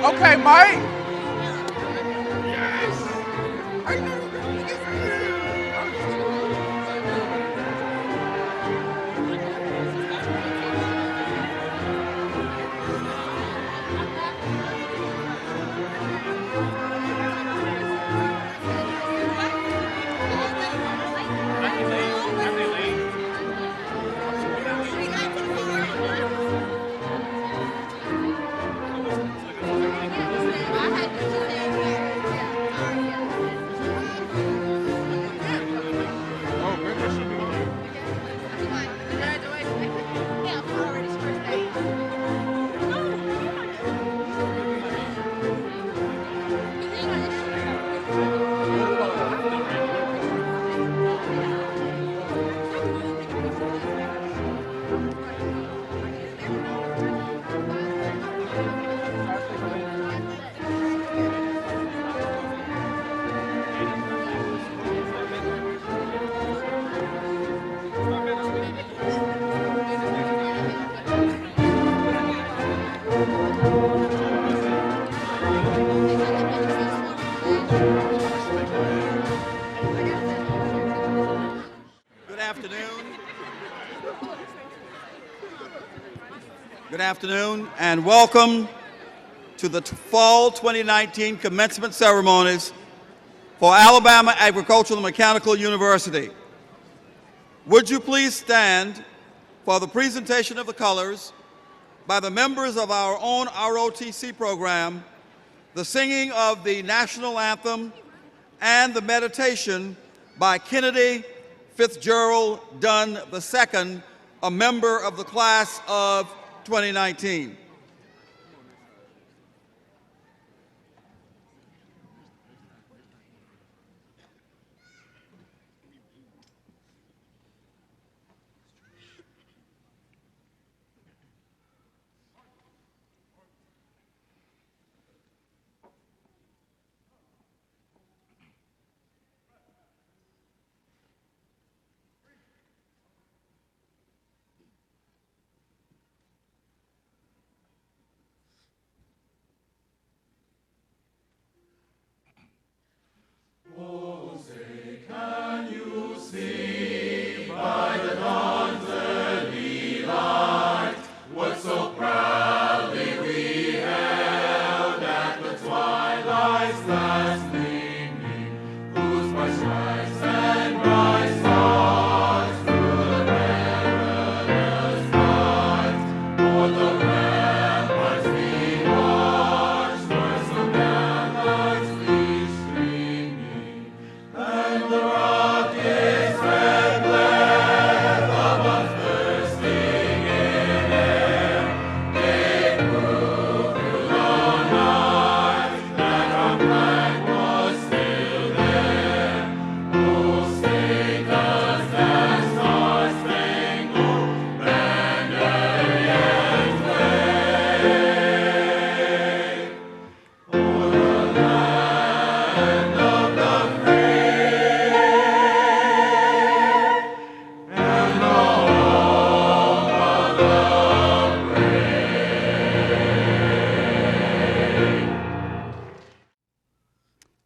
Okay, Mike. Good afternoon, and welcome to the Fall 2019 Commencement Ceremonies for Alabama Agricultural and Mechanical University. Would you please stand for the presentation of the colors by the members of our own ROTC program, the singing of the national anthem, and the meditation by Kennedy Fitzgerald Dunn II, a member of the class of 2019.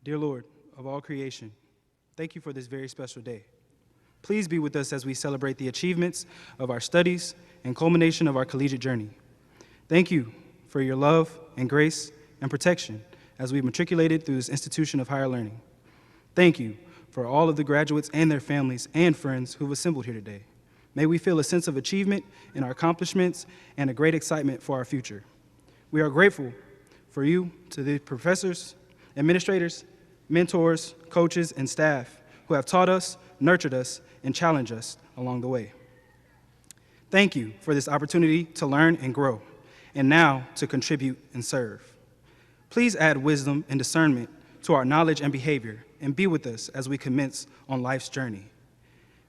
Dear Lord of all creation, thank you for this very special day. Please be with us as we celebrate the achievements of our studies and culmination of our collegiate journey. Thank you for your love and grace and protection as we matriculated through this institution of higher learning. Thank you for all of the graduates and their families and friends who've assembled here today. May we feel a sense of achievement in our accomplishments and a great excitement for our future. We are grateful for you, to the professors, administrators, mentors, coaches, and staff who have taught us, nurtured us, and challenged us along the way. Thank you for this opportunity to learn and grow, and now to contribute and serve. Please add wisdom and discernment to our knowledge and behavior, and be with us as we commence on life's journey.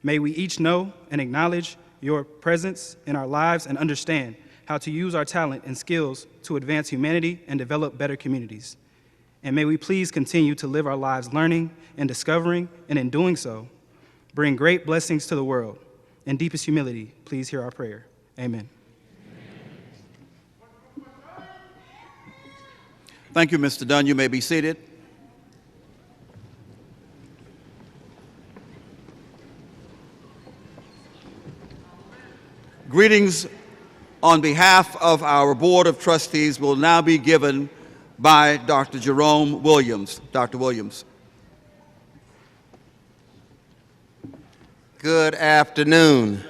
May we each know and acknowledge your presence in our lives and understand how to use our talent and skills to advance humanity and develop better communities. And may we please continue to live our lives learning and discovering, and in doing so, bring great blessings to the world. In deepest humility, please hear our prayer. Amen. Thank you, Mr. Dunn. You may be seated. Greetings on behalf of our Board of Trustees will now be given by Dr. Jerome Williams. Dr. Williams. Good afternoon.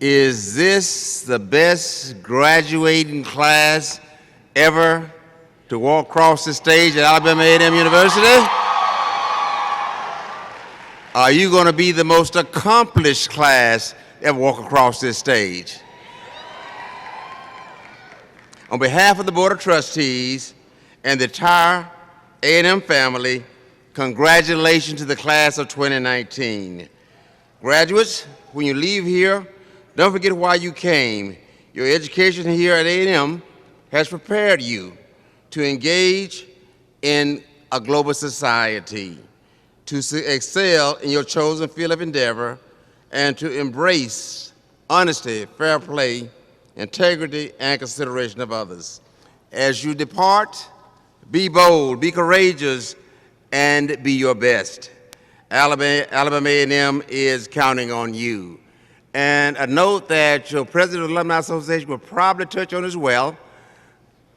Is this the best graduating class ever to walk across the stage at Alabama A&M University? Are you going to be the most accomplished class ever walk across this stage? On behalf of the Board of Trustees and the entire A&M family, congratulations to the class of 2019. Graduates, when you leave here, don't forget why you came. Your education here at A&M has prepared you to engage in a global society, to excel in your chosen field of endeavor, and to embrace honesty, fair play, integrity, and consideration of others. As you depart, be bold, be courageous, and be your best. Alabama A&M is counting on you. And a note that your president of the Alumni Association will probably touch on as well.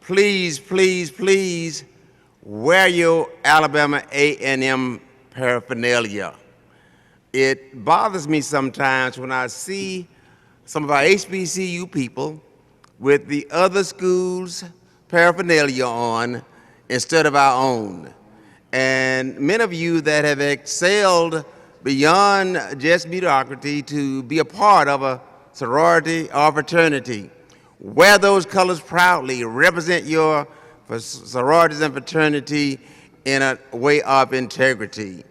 Please, please, please wear your Alabama A&M paraphernalia. It bothers me sometimes when I see some of our HBCU people with the other schools' paraphernalia on instead of our own. And many of you that have excelled beyond just mediocrity to be a part of a sorority or fraternity, wear those colors proudly, represent your sororities and fraternity in a way of integrity.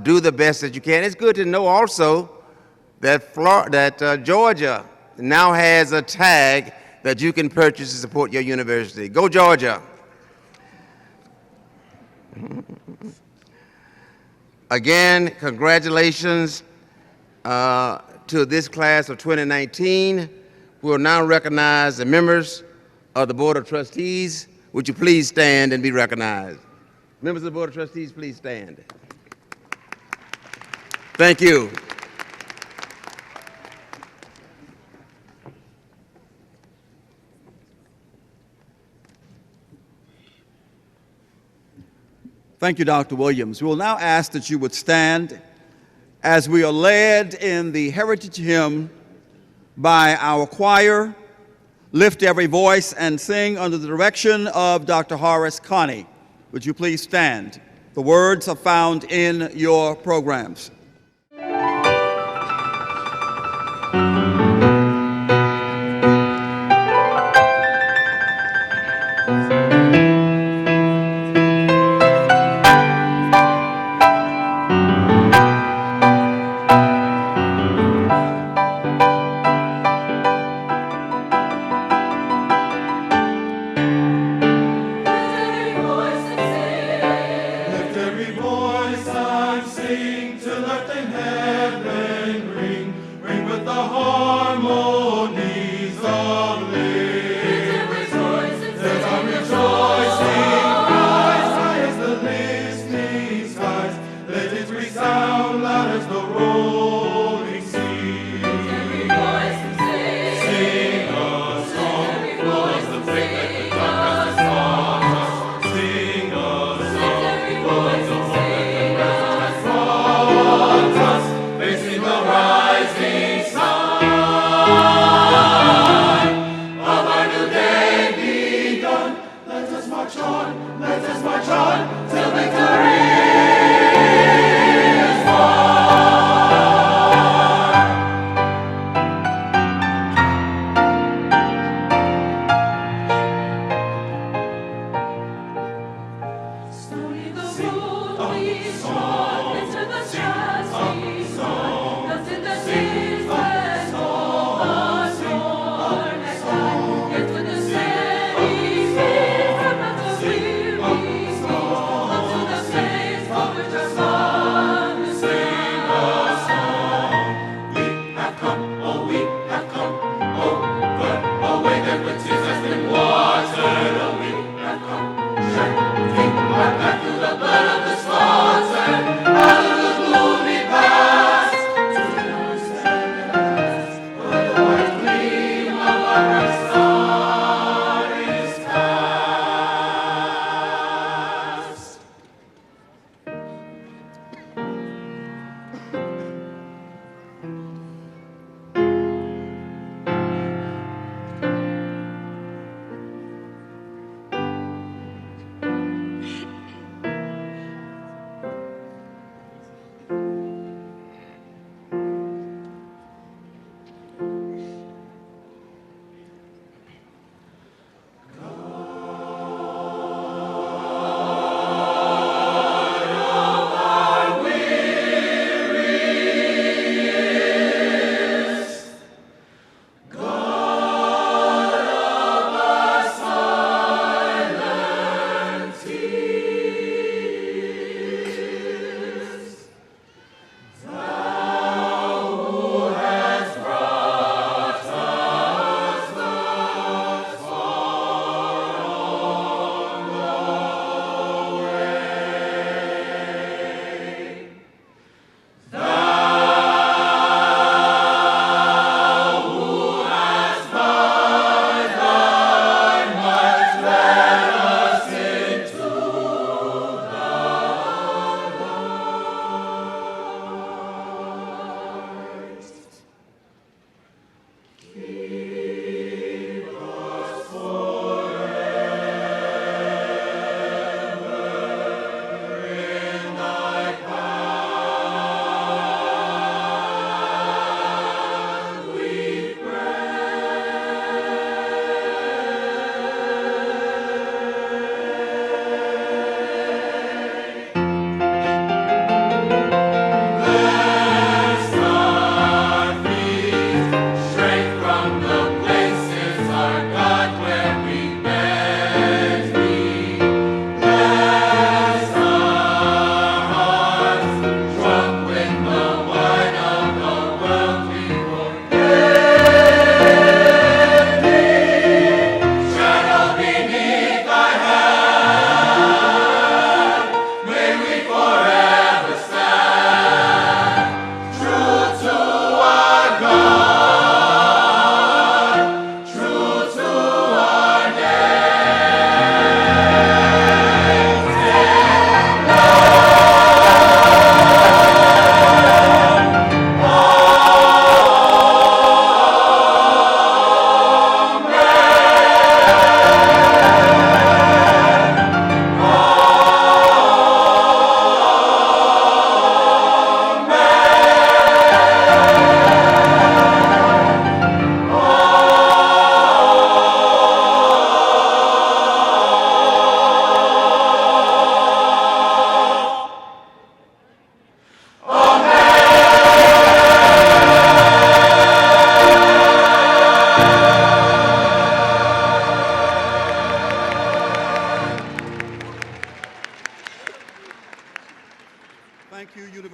Do the best that you can. It's good to know also that Georgia now has a tag that you can purchase to support your university. Go Georgia. Again, congratulations to this class of 2019. We will now recognize the members of the Board of Trustees. Would you please stand and be recognized? Members of the Board of Trustees, please stand. Thank you. Thank you, Dr. Williams. We will now ask that you would stand as we are led in the Heritage Hymn by our choir. Lift every voice and sing under the direction of Dr. Horace Connie. Would you please stand? The words are found in your programs.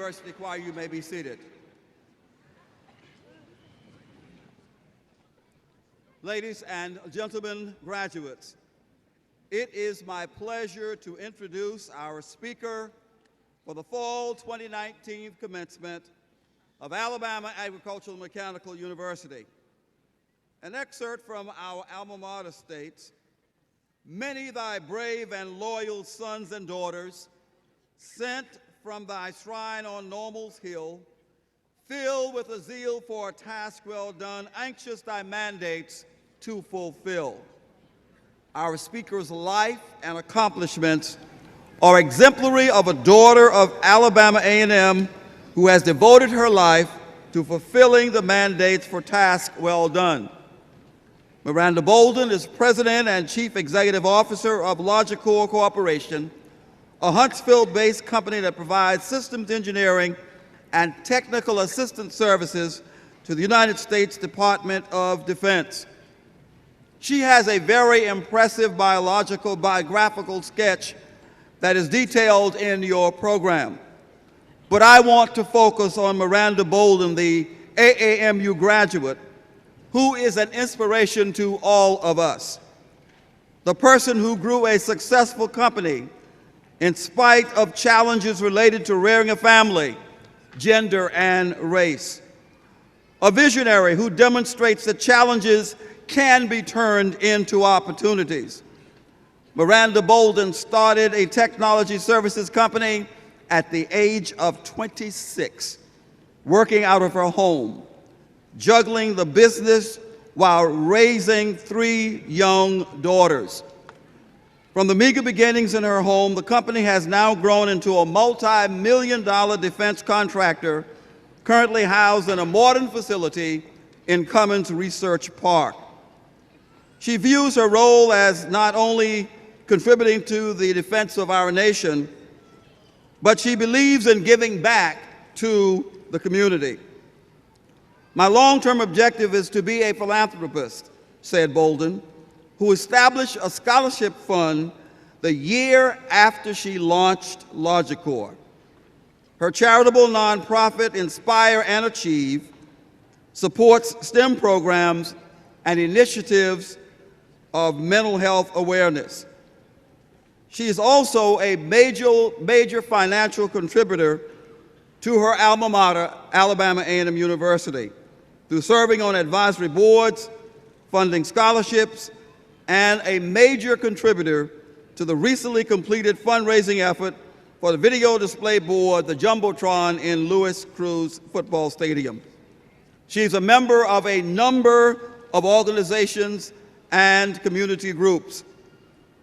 University Choir, you may be seated. Ladies and gentlemen, graduates, it is my pleasure to introduce our speaker for the fall 2019 commencement of Alabama Agricultural Mechanical University. An excerpt from our alma mater states, "Many thy brave and loyal sons and daughters, sent from thy shrine on Normal's Hill, filled with a zeal for a task well done, anxious thy mandates to fulfill." Our speaker's life and accomplishments are exemplary of a daughter of Alabama A&M who has devoted her life to fulfilling the mandates for task well done. Miranda Bouldin is President and Chief Executive Officer of Logicor Corporation, a Huntsville-based company that provides systems engineering and technical assistance services to the United States Department of Defense. She has a very impressive biographical sketch that is detailed in your program. But I want to focus on Miranda Bouldin, the AAMU graduate, who is an inspiration to all of us. The person who grew a successful company in spite of challenges related to rearing a family, gender, and race. A visionary who demonstrates that challenges can be turned into opportunities. Miranda Bouldin started a technology services company at the age of 26, working out of her home, juggling the business while raising 3 young daughters. From the meager beginnings in her home, the company has now grown into a multi-million-dollar defense contractor, currently housed in a modern facility in Cummins Research Park. She views her role as not only contributing to the defense of our nation, but she believes in giving back to the community. "My long-term objective is to be a philanthropist," said Bouldin, who established a scholarship fund the year after she launched Logicor. Her charitable nonprofit, Inspire and Achieve, supports STEM programs and initiatives of mental health awareness. She is also a major financial contributor to her alma mater, Alabama A&M University, through serving on advisory boards, funding scholarships, and a major contributor to the recently completed fundraising effort for the video display board, the Jumbotron in Louis Cruz Football Stadium. She's a member of a number of organizations and community groups.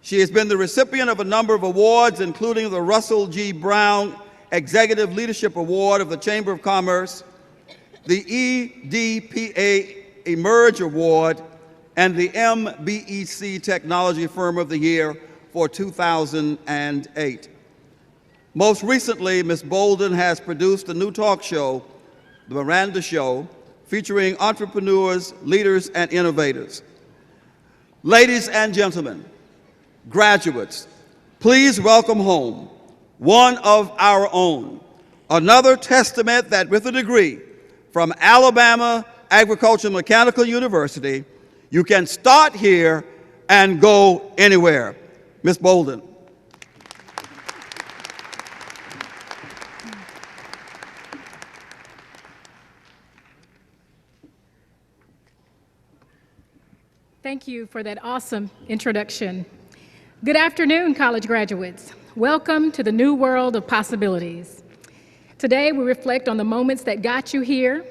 She has been the recipient of a number of awards, including the Russell G. Braun Executive Leadership Award of the Chamber of Commerce, the EDPA Emerge Award, and the MBEC Technology Firm of the Year for 2008. Most recently, Ms. Bouldin has produced a new talk show, The Miranda Show, featuring entrepreneurs, leaders, and innovators. Ladies and gentlemen, graduates, please welcome home one of our own, another testament that with a degree from Alabama Agricultural Mechanical University, you can start here and go anywhere. Ms. Bouldin. Thank you for that awesome introduction. Good afternoon, college graduates. Welcome to the new world of possibilities. Today, we reflect on the moments that got you here.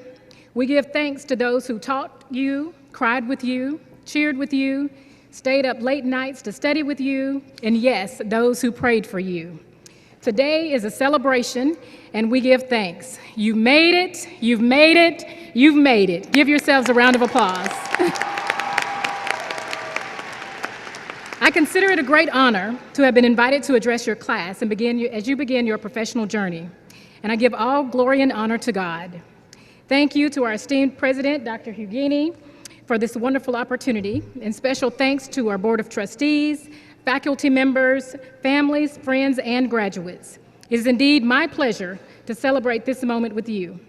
We give thanks to those who taught you, cried with you, cheered with you, stayed up late nights to study with you, and yes, those who prayed for you. Today is a celebration, and we give thanks. You made it, you've made it, you've made it. Give yourselves a round of applause. I consider it a great honor to have been invited to address your class and as you begin your professional journey. And I give all glory and honor to God. Thank you to our esteemed president, Dr. Hugini, for this wonderful opportunity, and special thanks to our Board of Trustees, faculty members, families, friends, and graduates. It is indeed my pleasure to celebrate this moment with you.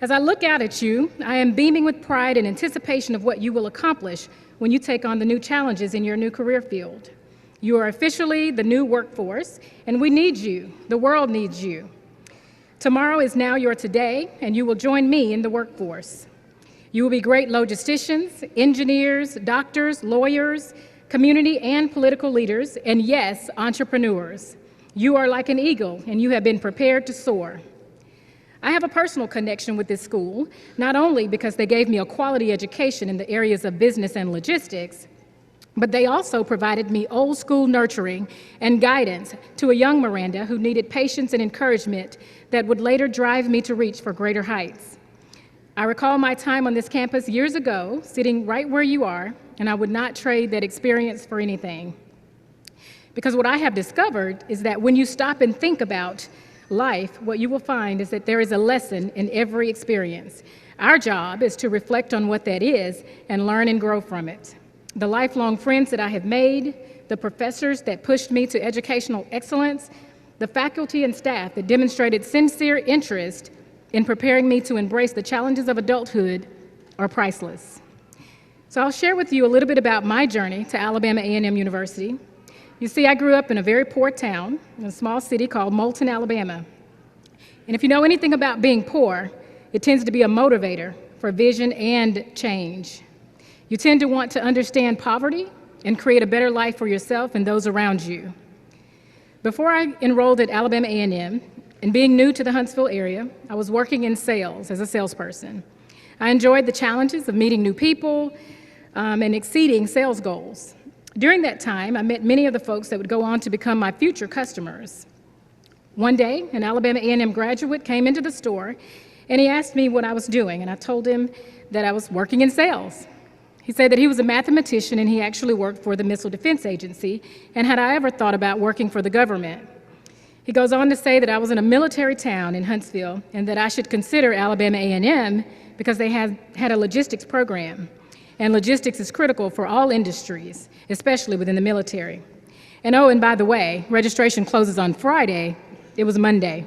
As I look out at you, I am beaming with pride and anticipation of what you will accomplish when you take on the new challenges in your new career field. You are officially the new workforce, and we need you. The world needs you. Tomorrow is now your today, and you will join me in the workforce. You will be great logisticians, engineers, doctors, lawyers, community and political leaders, and yes, entrepreneurs. You are like an eagle, and you have been prepared to soar. I have a personal connection with this school, not only because they gave me a quality education in the areas of business and logistics, but they also provided me old school nurturing and guidance to a young Miranda who needed patience and encouragement that would later drive me to reach for greater heights. I recall my time on this campus years ago, sitting right where you are, and I would not trade that experience for anything. Because what I have discovered is that when you stop and think about life, what you will find is that there is a lesson in every experience. Our job is to reflect on what that is and learn and grow from it. The lifelong friends that I have made, the professors that pushed me to educational excellence, the faculty and staff that demonstrated sincere interest in preparing me to embrace the challenges of adulthood are priceless. So I'll share with you a little bit about my journey to Alabama A&M University. You see, I grew up in a very poor town, in a small city called Moulton, Alabama. And if you know anything about being poor, it tends to be a motivator for vision and change. You tend to want to understand poverty and create a better life for yourself and those around you. Before I enrolled at Alabama A&M, and being new to the Huntsville area, I was working in sales as a salesperson. I enjoyed the challenges of meeting new people and exceeding sales goals. During that time, I met many of the folks that would go on to become my future customers. One day, an Alabama A&M graduate came into the store, and he asked me what I was doing, and I told him that I was working in sales. He said that he was a mathematician, and he actually worked for the Missile Defense Agency, and had I ever thought about working for the government. He goes on to say that I was in a military town in Huntsville, and that I should consider Alabama A&M because they had a logistics program. And logistics is critical for all industries, especially within the military. And oh, and by the way, registration closes on Friday. It was Monday.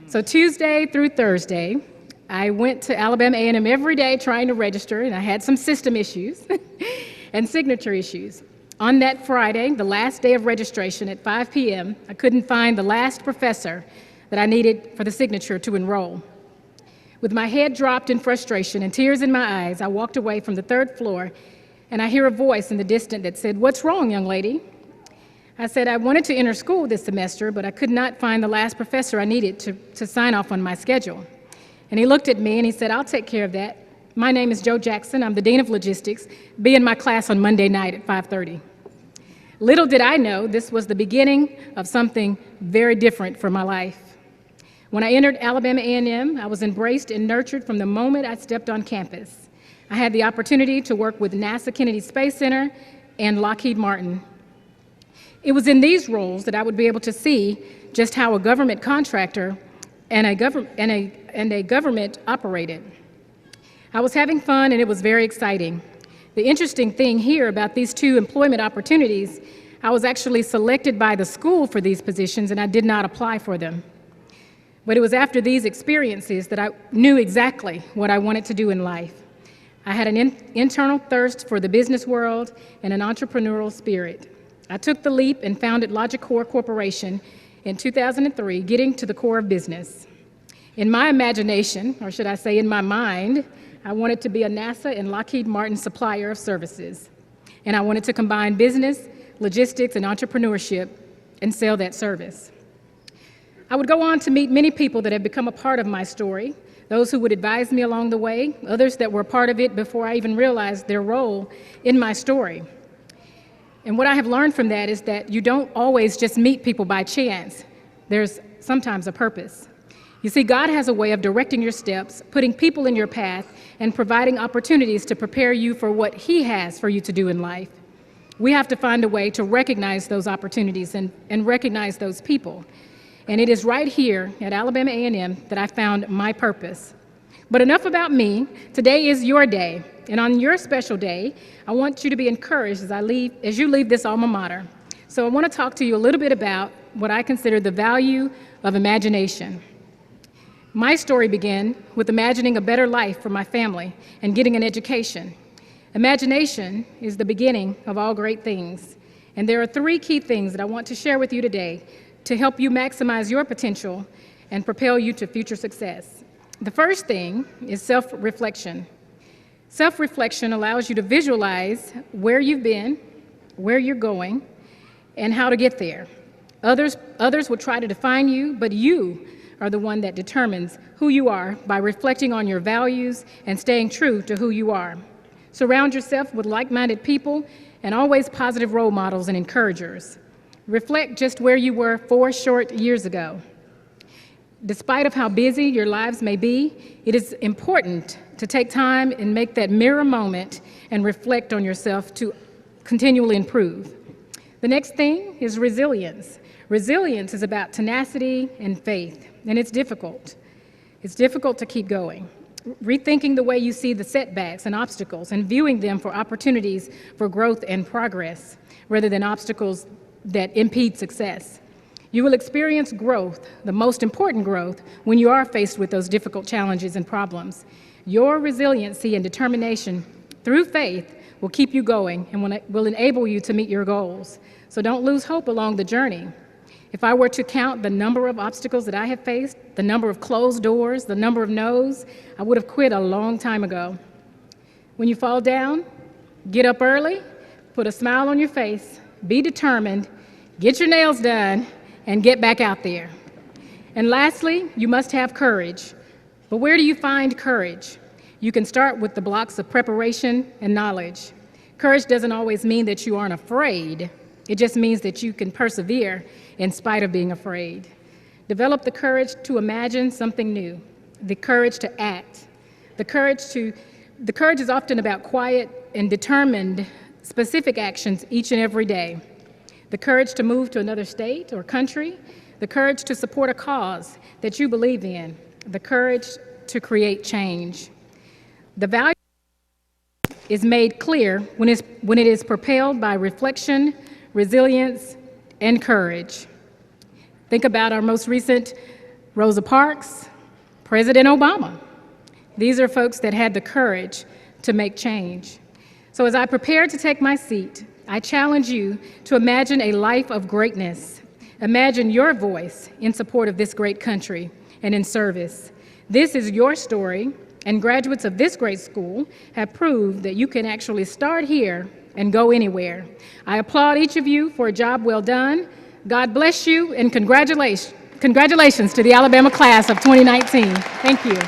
So Tuesday through Thursday, I went to Alabama A&M every day trying to register, and I had some system issues and signature issues. On that Friday, the last day of registration at 5 p.m., I couldn't find the last professor that I needed for the signature to enroll. With my head dropped in frustration and tears in my eyes, I walked away from the third floor, and I hear a voice in the distance that said, "What's wrong, young lady?" I said I wanted to enter school this semester, but I could not find the last professor I needed to sign off on my schedule. And he looked at me and he said, "I'll take care of that. My name is Joe Jackson. I'm the Dean of Logistics. Be in my class on Monday night at 5:30. Little did I know this was the beginning of something very different for my life. When I entered Alabama A&M, I was embraced and nurtured from the moment I stepped on campus. I had the opportunity to work with NASA Kennedy Space Center and Lockheed Martin. It was in these roles that I would be able to see just how a government contractor and a government operated. I was having fun, and it was very exciting. The interesting thing here about these two employment opportunities, I was actually selected by the school for these positions, and I did not apply for them. But it was after these experiences that I knew exactly what I wanted to do in life. I had an internal thirst for the business world and an entrepreneurial spirit. I took the leap and founded Logicor Corporation in 2003, getting to the core of business. In my imagination, or should I say in my mind, I wanted to be a NASA and Lockheed Martin supplier of services. And I wanted to combine business, logistics, and entrepreneurship and sell that service. I would go on to meet many people that have become a part of my story, those who would advise me along the way, others that were a part of it before I even realized their role in my story. And what I have learned from that is that you don't always just meet people by chance. There's sometimes a purpose. You see, God has a way of directing your steps, putting people in your path, and providing opportunities to prepare you for what He has for you to do in life. We have to find a way to recognize those opportunities and recognize those people. And it is right here at Alabama A&M that I found my purpose. But enough about me. Today is your day. And on your special day, I want you to be encouraged as you leave this alma mater. So I want to talk to you a little bit about what I consider the value of imagination. My story began with imagining a better life for my family and getting an education. Imagination is the beginning of all great things, and there are three key things that I want to share with you today to help you maximize your potential and propel you to future success. The first thing is self-reflection. Self-reflection allows you to visualize where you've been, where you're going, and how to get there. Others will try to define you, but you are the one that determines who you are by reflecting on your values and staying true to who you are. Surround yourself with like-minded people and always positive role models and encouragers. Reflect just where you were 4 short years ago. Despite of how busy your lives may be, it is important to take time and make that mirror moment and reflect on yourself to continually improve. The next thing is resilience. Resilience is about tenacity and faith, and it's difficult. It's difficult to keep going. Rethinking the way you see the setbacks and obstacles and viewing them for opportunities for growth and progress rather than obstacles that impede success. You will experience growth, the most important growth, when you are faced with those difficult challenges and problems. Your resiliency and determination through faith will keep you going and will enable you to meet your goals. So don't lose hope along the journey. If I were to count the number of obstacles that I have faced, the number of closed doors, the number of no's, I would have quit a long time ago. When you fall down, get up early, put a smile on your face, be determined, get your nails done, and get back out there. And lastly, you must have courage. But where do you find courage? You can start with the blocks of preparation and knowledge. Courage doesn't always mean that you aren't afraid. It just means that you can persevere in spite of being afraid. Develop the courage to imagine something new, the courage to act. The courage is often about quiet and determined, specific actions each and every day. The courage to move to another state or country, the courage to support a cause that you believe in, the courage to create change. The value is made clear when it is propelled by reflection, resilience, and courage. Think about our most recent Rosa Parks, President Obama. These are folks that had the courage to make change. So as I prepare to take my seat, I challenge you to imagine a life of greatness. Imagine your voice in support of this great country and in service. This is your story, and graduates of this great school have proved that you can actually start here and go anywhere. I applaud each of you for a job well done. God bless you, and congratulations to the Alabama class of 2019. Thank you.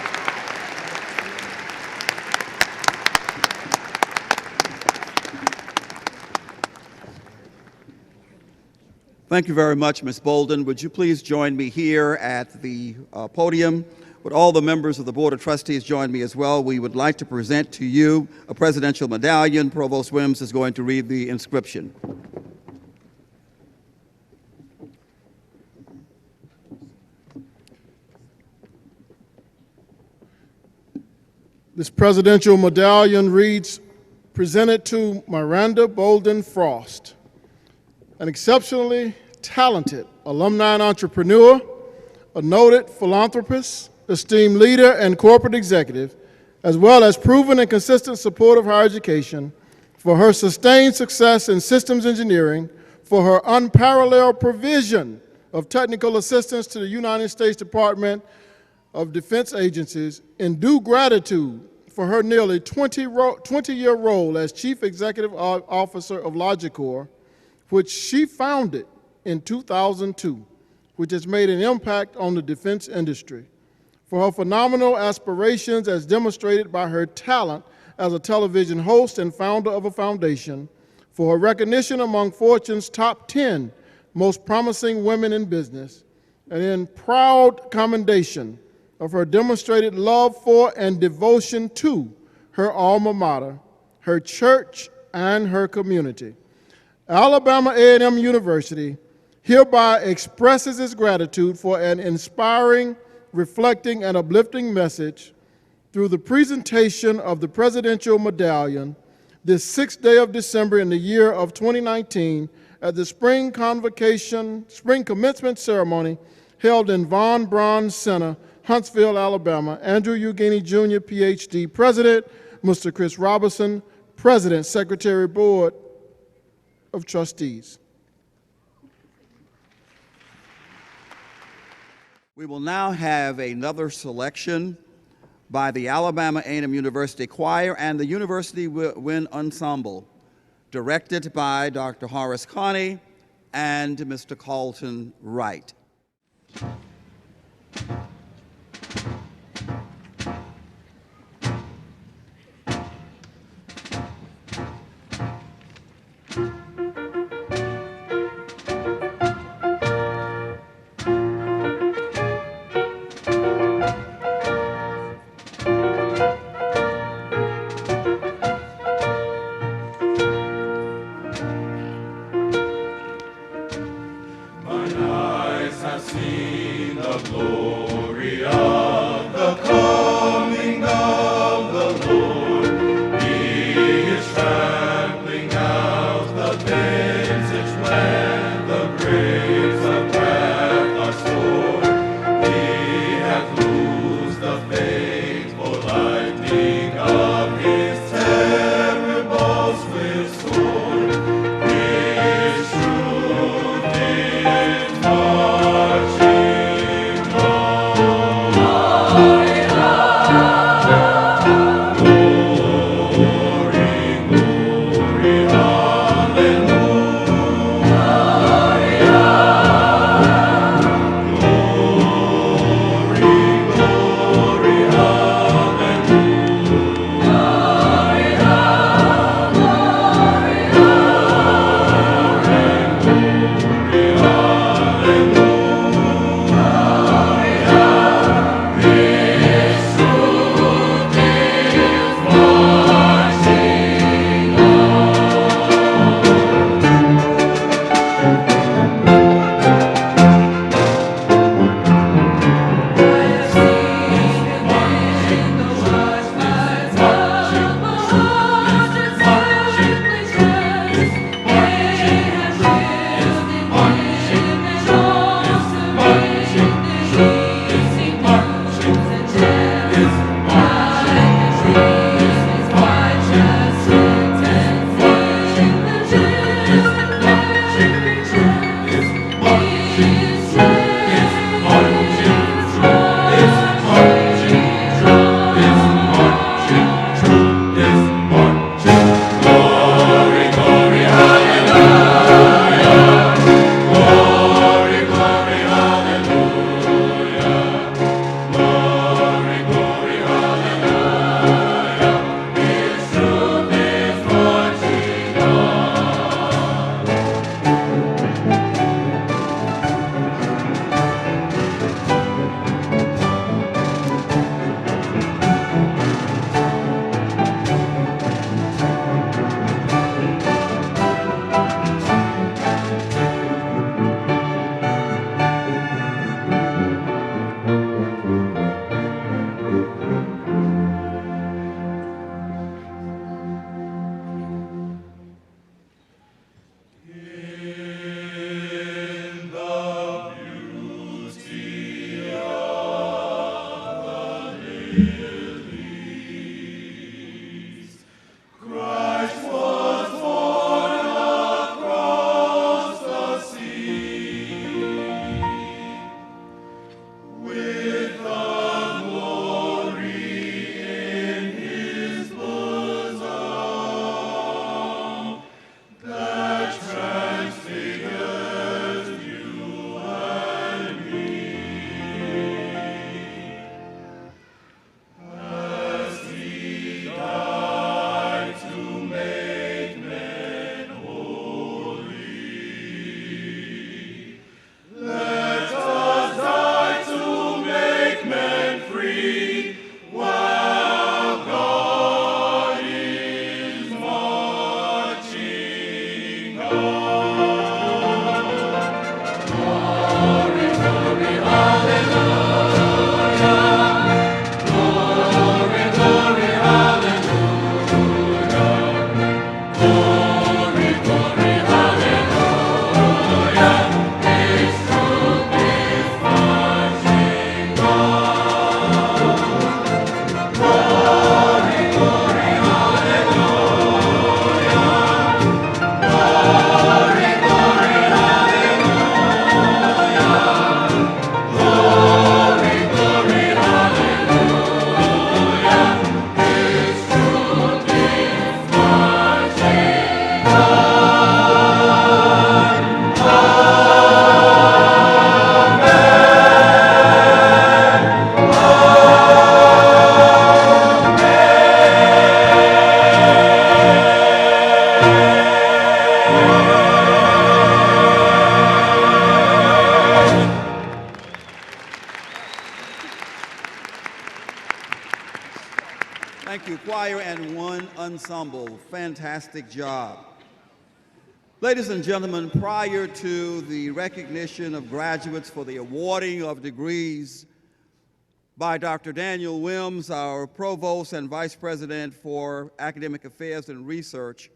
Thank you very much, Ms. Bouldin. Would you please join me here at the podium? Would all the members of the Board of Trustees join me as well? We would like to present to you a presidential medallion. Provost Wims is going to read the inscription. This presidential medallion reads, presented to Miranda Bouldin Frost, an exceptionally talented alumni and entrepreneur, a noted philanthropist, esteemed leader and corporate executive, as well as proven and consistent support of higher education, for her sustained success in systems engineering, for her unparalleled provision of technical assistance to the United States Department of Defense agencies, in due gratitude for her nearly 20-year role as Chief Executive Officer of Logicor, which she founded in 2002, which has made an impact on the defense industry. For her phenomenal aspirations as demonstrated by her talent as a television host and founder of a foundation, for her recognition among Fortune's top 10 most promising women in business, and in proud commendation of her demonstrated love for and devotion to her alma mater, her church, and her community. Alabama A&M University hereby expresses its gratitude for an inspiring, reflecting, and uplifting message through the presentation of the Presidential Medallion this 6th day of December in the year of 2019 at the spring commencement ceremony held in Braun Center, Huntsville, Alabama. Andrew Eugenie Jr., PhD, President. Mr. Chris Robertson, President, Secretary, Board of Trustees. We will now have another selection by the Alabama A&M University Choir and the University Wind Ensemble, directed by Dr. Horace Connie and Mr. Carlton Wright. ensemble. Fantastic job. Ladies and gentlemen, prior to the recognition of graduates for the awarding of degrees by Dr. Daniel Wims, our Provost and Vice President for Academic Affairs and Research,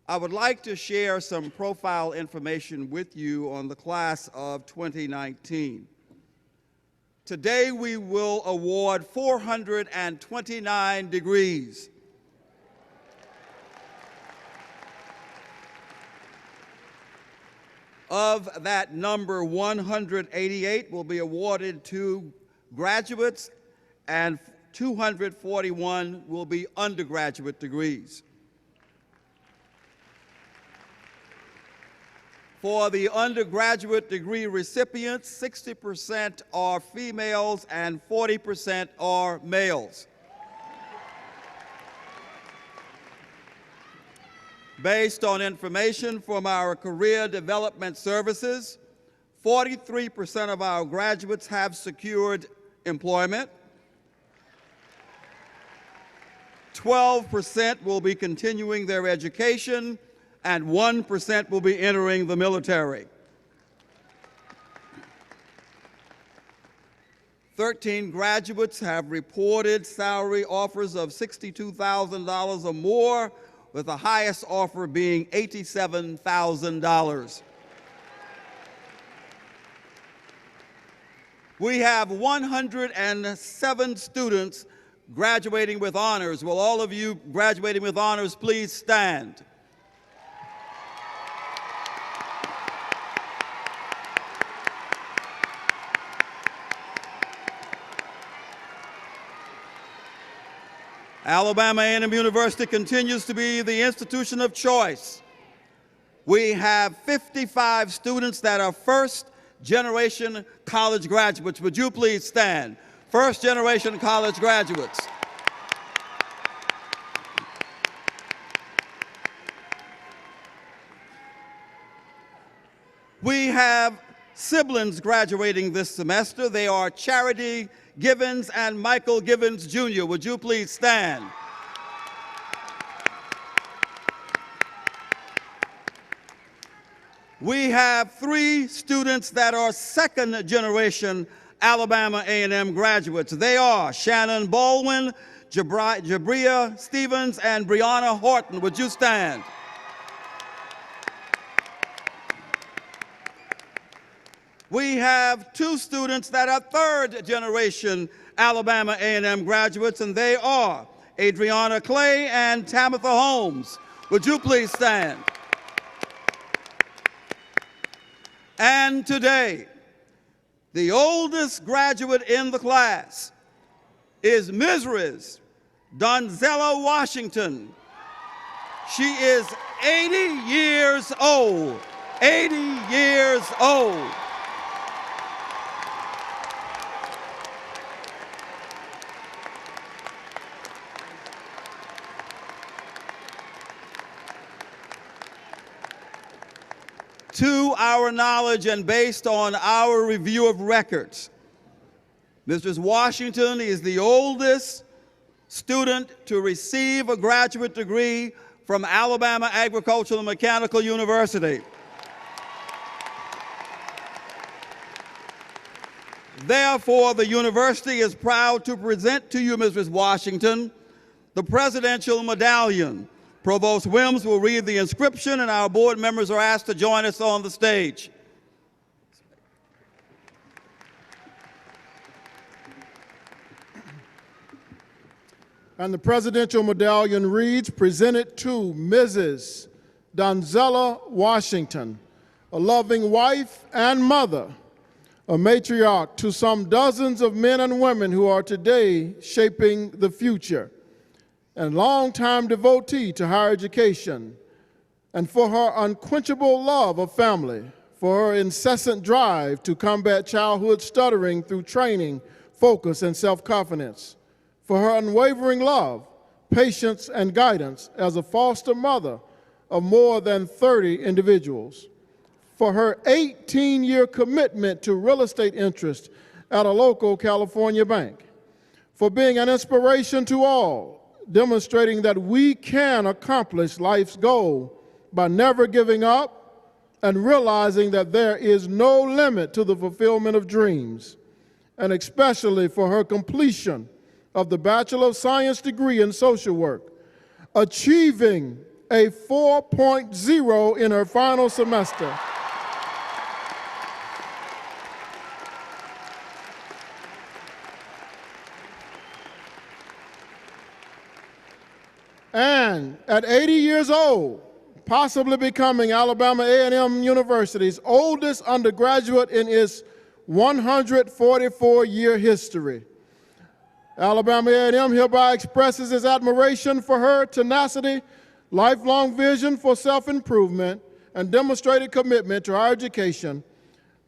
I would like to share some profile information with you on the class of 2019. Today we will award 429 degrees. Of that number, 188 will be awarded to graduates and 241 will be undergraduate degrees. For the undergraduate degree recipients, 60% are females and 40% are males. Based on information from our Career Development Services, 43% of our graduates have secured employment, 12% will be continuing their education, and 1% will be entering the military. 13 graduates have reported salary offers of $62,000 or more, with the highest offer being $87,000. We have 107 students graduating with honors. Will all of you graduating with honors please stand? Alabama A&M University continues to be the institution of choice. We have 55 students that are first-generation college graduates. Would you please stand? First-generation college graduates. We have siblings graduating this semester. They are Charity Givens and Michael Givens, Jr. Would you please stand? We have 3 students that are second-generation Alabama A&M graduates. They are Shannon Baldwin, Jabria Stevens, and Brianna Horton. Would you stand? We have 2 students that are third-generation Alabama A&M graduates, and they are Adriana Clay and Tamitha Holmes. Would you please stand? And today, the oldest graduate in the class is Mrs. Donzella Washington. She is 80 years old. 80 years old. To our knowledge and based on our review of records, Mrs. Washington is the oldest student to receive a graduate degree from Alabama Agricultural and Mechanical University. Therefore, the university is proud to present to you, Mrs. Washington, the Presidential Medallion. Provost Wims will read the inscription, and our board members are asked to join us on the stage. And the Presidential Medallion reads, presented to Mrs. Donzella Washington, a loving wife and mother, a matriarch to some dozens of men and women who are today shaping the future, and longtime devotee to higher education, and for her unquenchable love of family, for her incessant drive to combat childhood stuttering through training, focus, and self-confidence, for her unwavering love, patience, and guidance as a foster mother of more than 30 individuals, for her 18-year commitment to real estate interest at a local California bank, for being an inspiration to all, demonstrating that we can accomplish life's goal by never giving up and realizing that there is no limit to the fulfillment of dreams, and especially for her completion of the Bachelor of Science degree in social work, achieving a 4.0 in her final semester. And at 80 years old, possibly becoming Alabama A&M University's oldest undergraduate in its 144-year history. Alabama A&M hereby expresses its admiration for her tenacity, lifelong vision for self-improvement, and demonstrated commitment to higher education.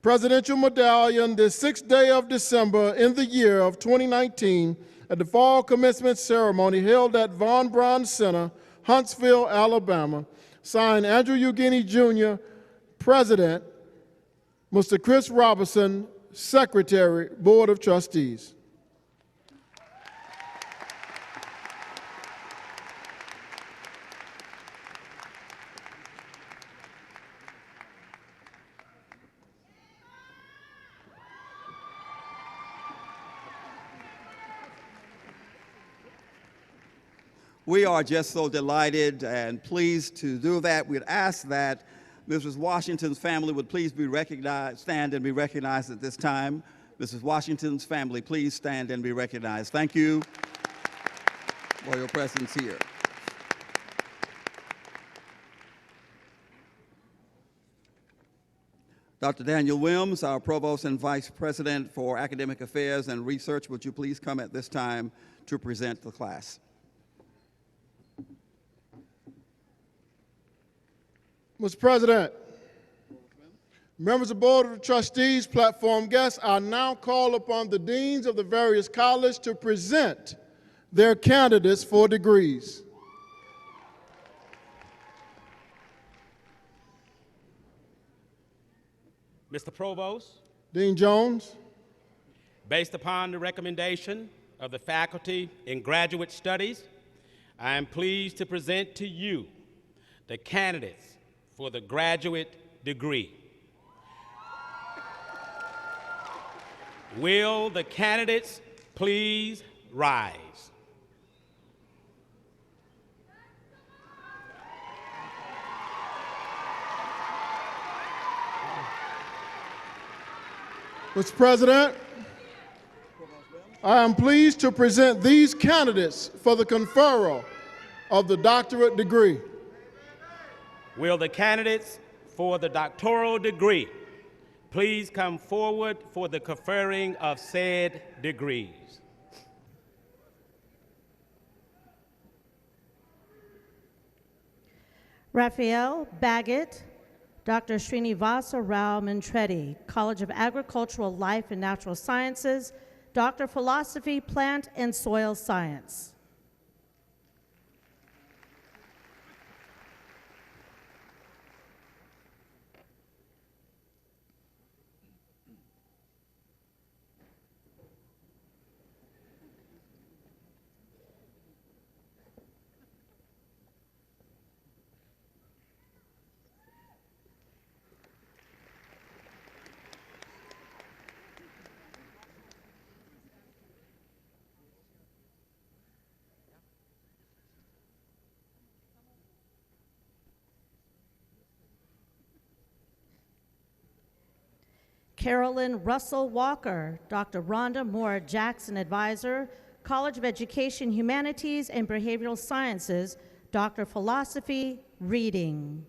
Presidential Medallion, the 6th day of December in the year of 2019, at the fall commencement ceremony held at Braun Center, Huntsville, Alabama. Signed, Andrew Eugenie Jr., President, Mr. Chris Robinson, Secretary, Board of Trustees. We are just so delighted and pleased to do that. We'd ask that Mrs. Washington's family would please be recognized, stand and be recognized at this time. Mrs. Washington's family, please stand and be recognized. Thank you for your presence here. Dr. Daniel Williams, our Provost and Vice President for Academic Affairs and Research, would you please come at this time to present the class? Mr. President, members of the Board of Trustees, platform guests, I now call upon the deans of the various colleges to present their candidates for degrees. Mr. Provost, Dean Jones, based upon the recommendation of the Faculty in Graduate Studies, I am pleased to present to you the candidates for the graduate degree. Will the candidates please rise? Mr. President, I am pleased to present these candidates for the conferral of the doctorate degree. Will the candidates for the doctoral degree please come forward for the conferring of said degrees? Raphael Baggett, Dr. Srinivasa Rao Mantretti, College of Agricultural Life and Natural Sciences, Doctor of Philosophy, Plant and Soil Science. Carolyn Russell Walker, Dr. Rhonda Moore Jackson Advisor, College of Education, Humanities and Behavioral Sciences, Doctor of Philosophy, Reading.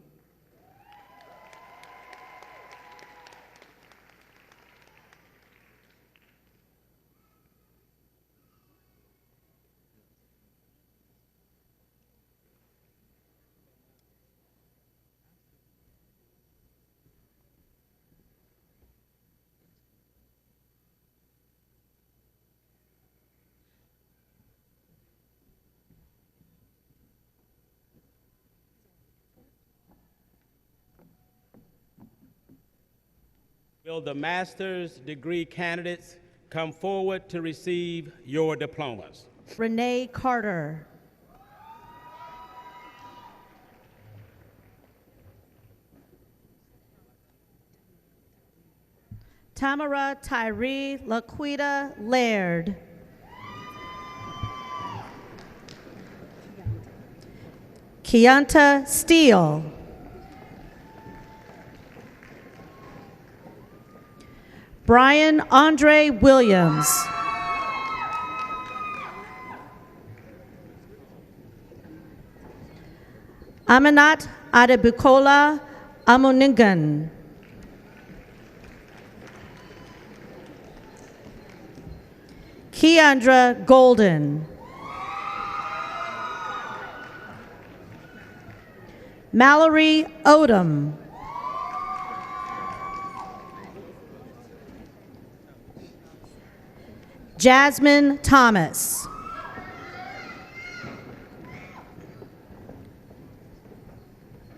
Will the master's degree candidates come forward to receive your diplomas? Renee Carter. Tamara Tyree Laquita Laird. Kianta Steele. Brian Andre Williams. Aminat Adebukola Amuningan. Keandra Golden. Mallory Odom. Jasmine Thomas.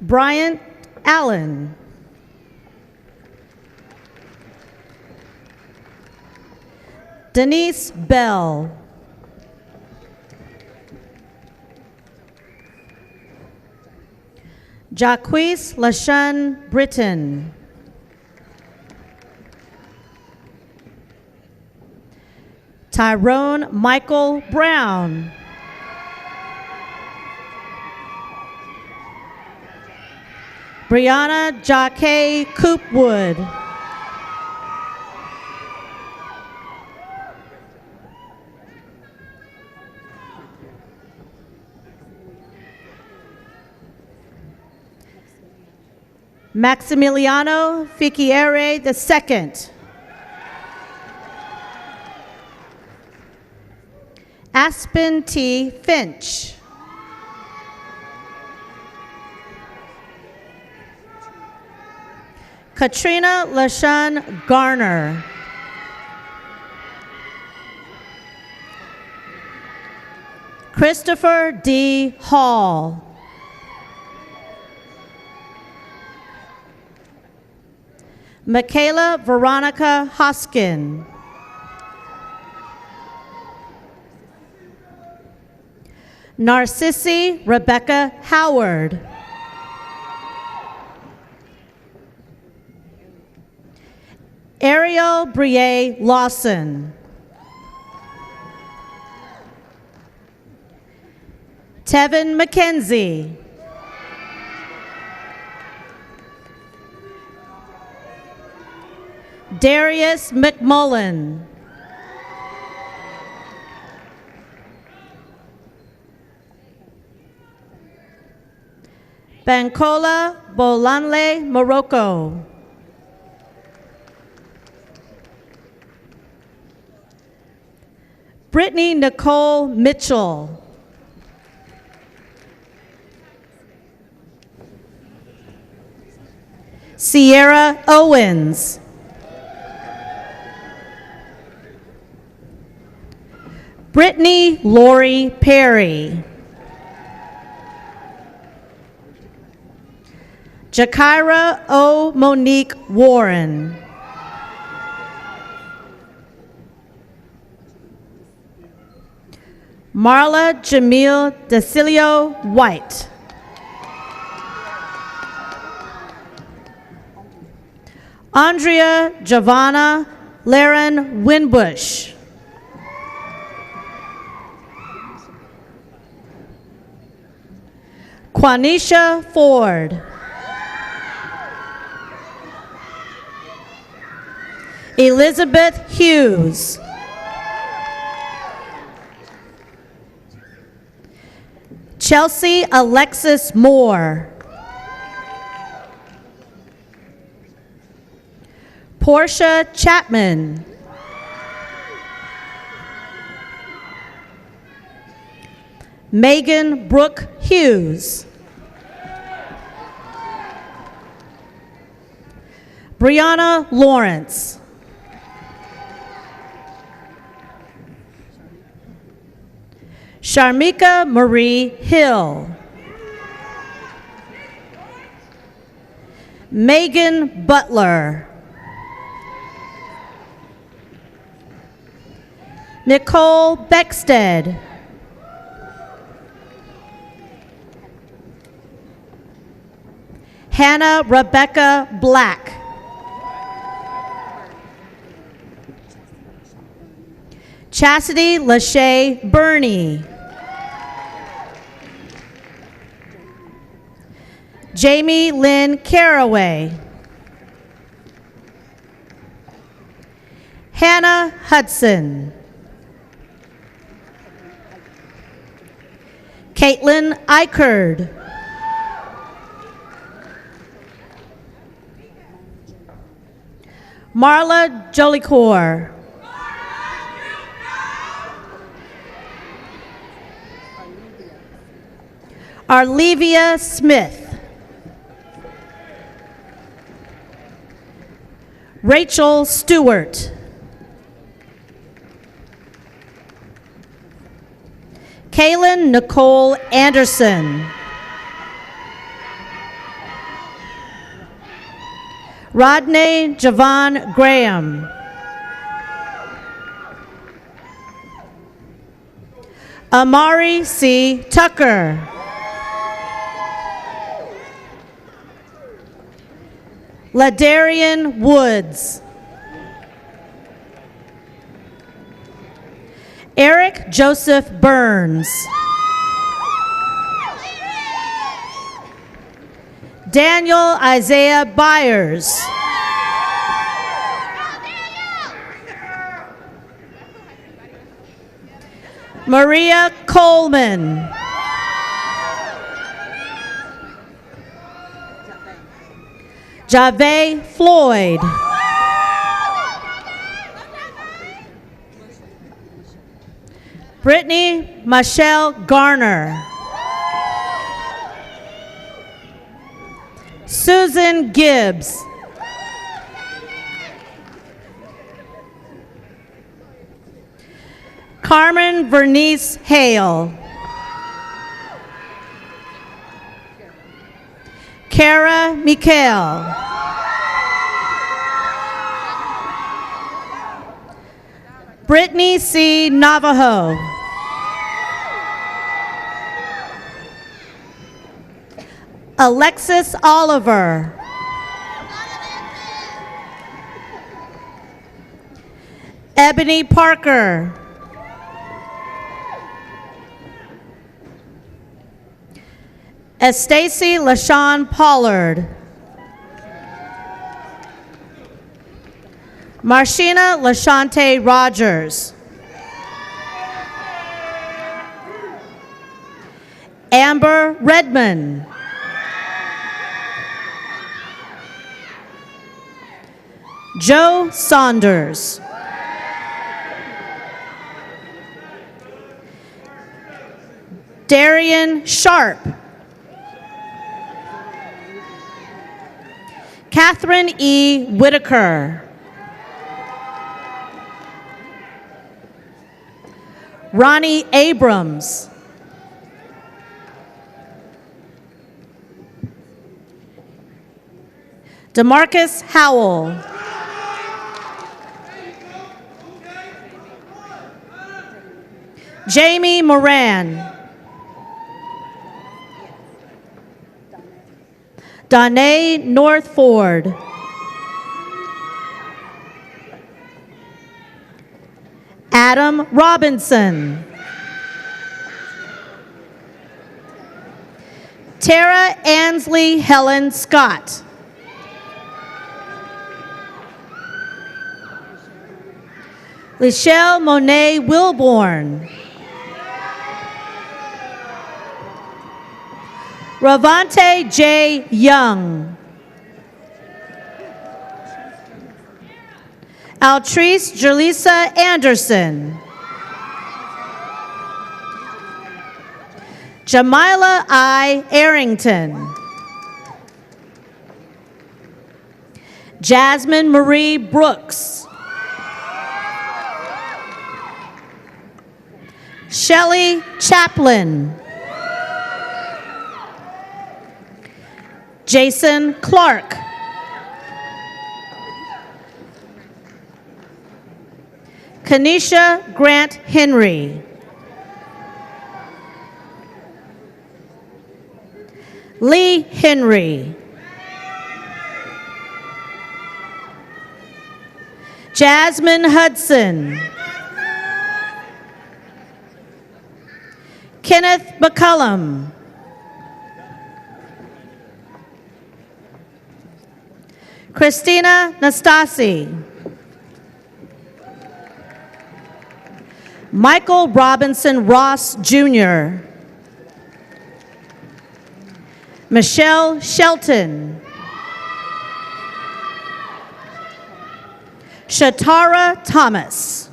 Bryant Allen. Denise Bell. Jacquees LaShun Britton. Tyrone Michael Brown. Brianna Jaque Coopwood. Maximiliano Fiquiere II. Aspen T. Finch. Katrina LaShun Garner. Christopher D. Hall. Michaela Veronica Hoskin. Narcissi Rebecca Howard. Ariel Brie Lawson. Tevin McKenzie. Darius McMullen. Bankola Bolanle Morocco. Brittany Nicole Mitchell. Sierra Owens. Brittany Lori Perry. Jakira O. Monique Warren. Marla Jamil Decilio White. Andrea Giovanna Laren Winbush. Quanisha Ford. Elizabeth Hughes. Chelsea Alexis Moore. Portia Chapman. Megan Brooke Hughes. Brianna Lawrence. Sharmika Marie Hill. Megan Butler. Nicole Beckstead. Hannah Rebecca Black. Chastity Lachey Burney. Jamie Lynn Caraway. Hannah Hudson. Caitlin Eichard. Marla Jolicoeur. Arlevia Smith. Rachel Stewart. Kaylin Nicole Anderson. Rodney Javon Graham. Amari C. Tucker. Ladarian Woods. Eric Joseph Burns. Daniel Isaiah Byers. Maria Coleman. Jave Floyd. Brittany Michelle Garner. Susan Gibbs. Carmen Vernice Hale. Kara Mikhail. Brittany C. Navajo. Alexis Oliver. Ebony Parker. Estacy LaShawn Pollard. Marshina LaShante Rogers. Amber Redmond. Joe Saunders. Darian Sharp. Catherine E. Whitaker. Ronnie Abrams. DeMarcus Howell. Jamie Moran. Danae Northford. Adam Robinson. Tara Ansley Helen Scott. Lichelle Monet Wilborn. Ravante J. Young. Altrice Jerlisa Anderson. Jamila I. Arrington. Jasmine Marie Brooks. Shelley Chaplin. Jason Clark. Kanisha Grant Henry. Lee Henry. Jasmine Hudson. Kenneth McCullum. Christina Nastasi. Michael Robinson Ross, Jr. Michelle Shelton. Shatara Thomas.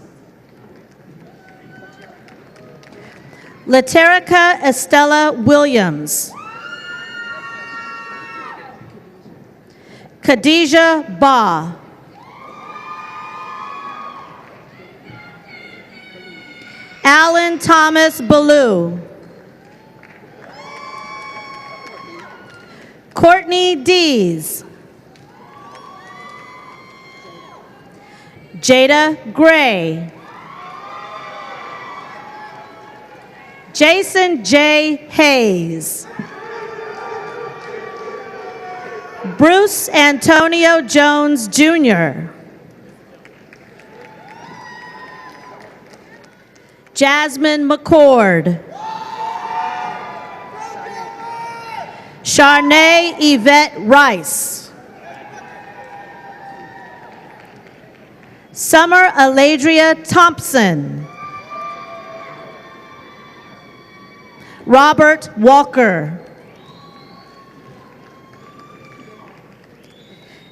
Laterica Estella Williams. Khadijah Ba. Alan Thomas Ballou. Courtney Dees. Jada Gray. Jason J. Hayes. Bruce Antonio Jones, Jr. Jasmine McCord. Charnay Yvette Rice. Summer Aladria Thompson. Robert Walker.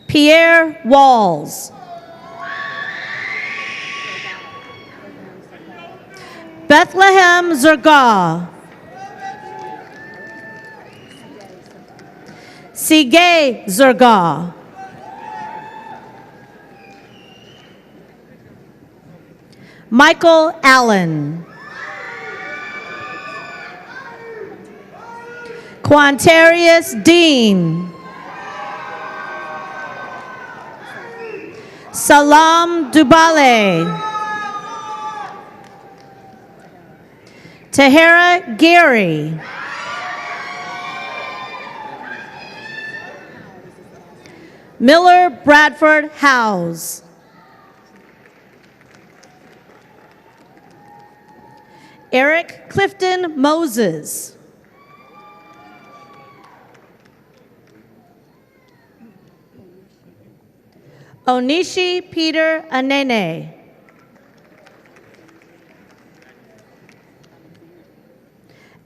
Pierre Walls. Bethlehem Zerga. Sigay Zerga. Michael Allen. Quantarius Dean. Salam Dubale. Tahira Gary. Miller Bradford Howes. Eric Clifton Moses. Onishi Peter Anene.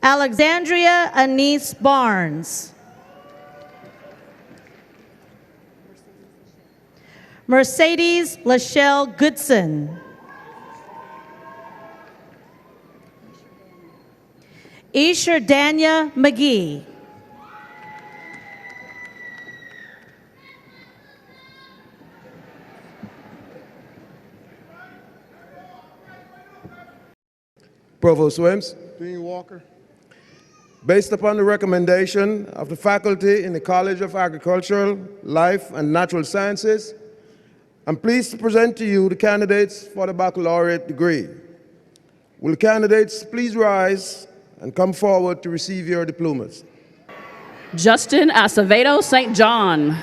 Alexandria Anise Barnes. Mercedes Lachelle Goodson. Isher Danya McGee. Provost Wims, Dean Walker. based upon the recommendation of the faculty in the College of Agricultural, Life, and Natural Sciences, I'm pleased to present to you the candidates for the baccalaureate degree. Will the candidates please rise and come forward to receive your diplomas? Justin Acevedo St. John.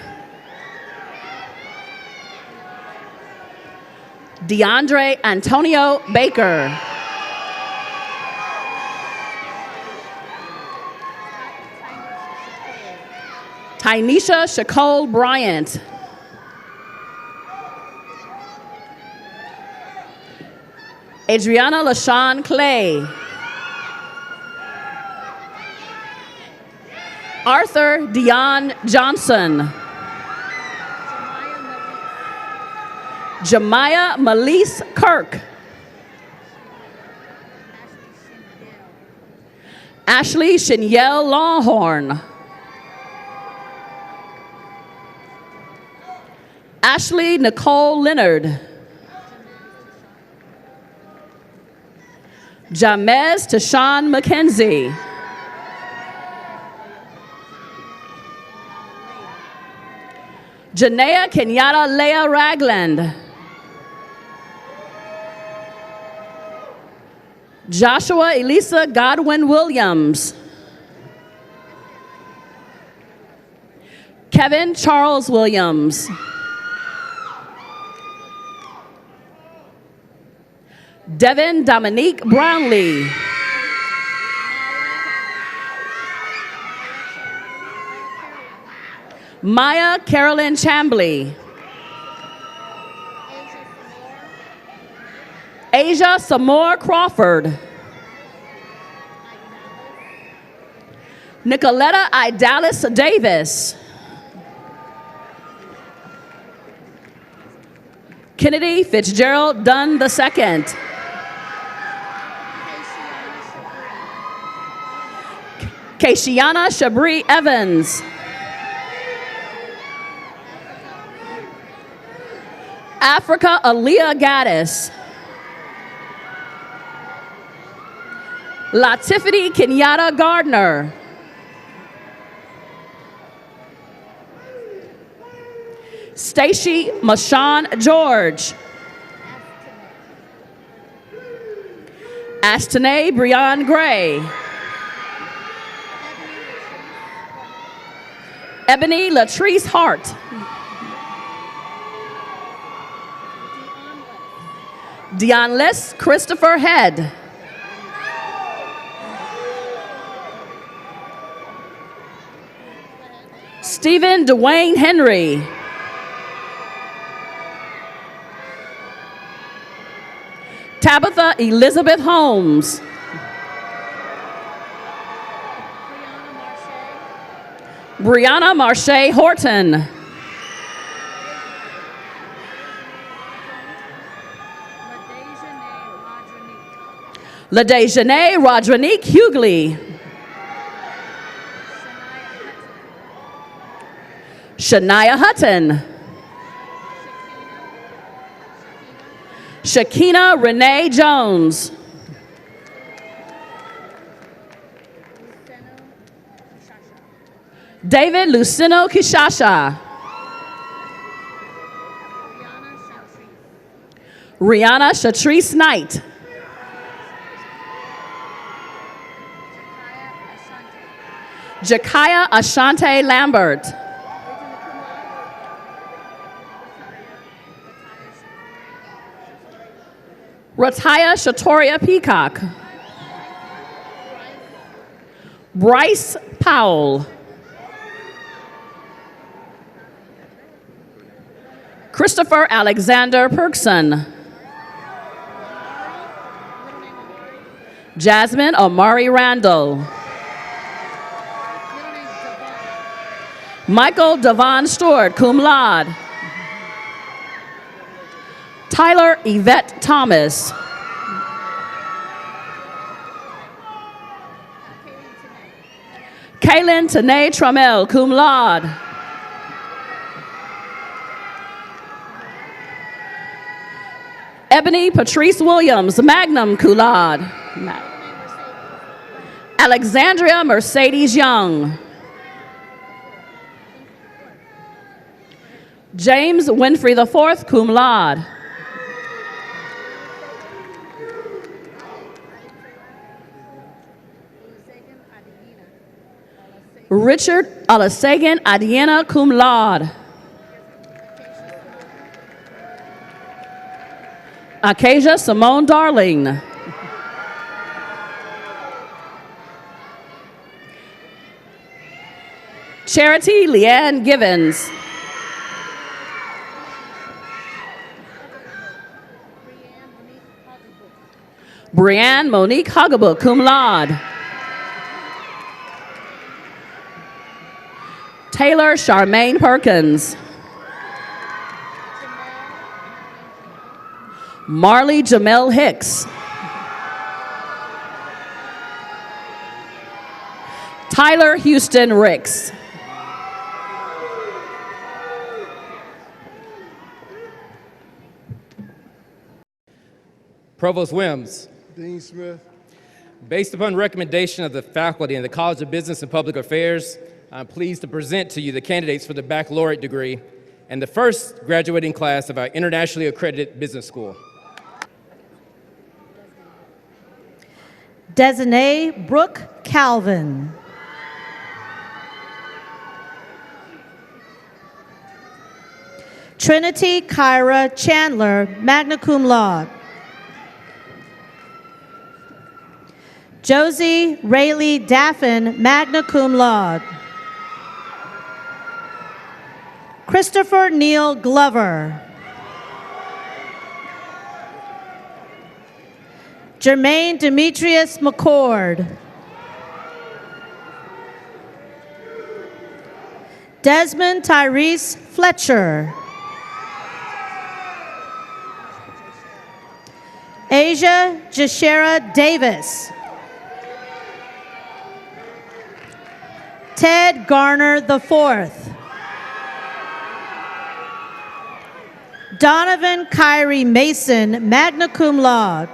DeAndre Antonio Baker. Tynesha Shacole Bryant. Adriana LaShawn Clay. Arthur Dion Johnson. Jemiah Melise Kirk. Ashley Shanielle Longhorn. Ashley Nicole Leonard. Jamez Tashawn McKenzie. Janaea Kenyatta Leah Ragland. Joshua Elisa Godwin Williams. Kevin Charles Williams. Devin Dominique Brownlee. Maya Carolyn Chambly. Asia Samore Crawford. Nicoletta Idalis Davis. Kennedy Fitzgerald Dunn II. Keishiana Shabri Evans. Africa Aaliyah Gaddis. Latifity Kenyatta Gardner. Stacy Mashawn George. Ashtane Breon Gray. Ebony Latrice Hart. Deonless Christopher Head. Stephen Dwayne Henry. Tabitha Elizabeth Holmes. Brianna Marche Horton. LaDejanae Rodronique Hughley. Shania Hutton. Shakina Renee Jones. David Lucino Kishasha. Rihanna Shatrice Knight. Jakaya Ashante Lambert. Rataya Shatoria Peacock. Bryce Powell. Christopher Alexander Perkson. Jasmine Amari Randall. Michael Devon Stewart, cum laude. Tyler Yvette Thomas. Kaylin Tanae Trammell, cum laude. Ebony Patrice Williams, magna cum laude. Alexandria Mercedes Young. James Winfrey IV, cum laude. Richard Alasegan Adiena, cum laude. Acacia Simone Darling. Charity Leanne Givens. Brianne Monique Huggable, cum laude. Taylor Charmaine Perkins. Marley Jamel Hicks. Tyler Houston Ricks. Provost Wims. Dean Smith. Based upon recommendation of the faculty in the College of Business and Public Affairs, I'm pleased to present to you the candidates for the baccalaureate degree and the first graduating class of our internationally accredited business school. Desanay Brooke Calvin. Trinity Kyra Chandler, magna cum laude. Josie Rayleigh Daffin, magna cum laude. Christopher Neil Glover. Jermaine Demetrius McCord. Desmond Tyrese Fletcher. Asia Jashera Davis. Ted Garner IV. Donovan Kyrie Mason, magna cum laude.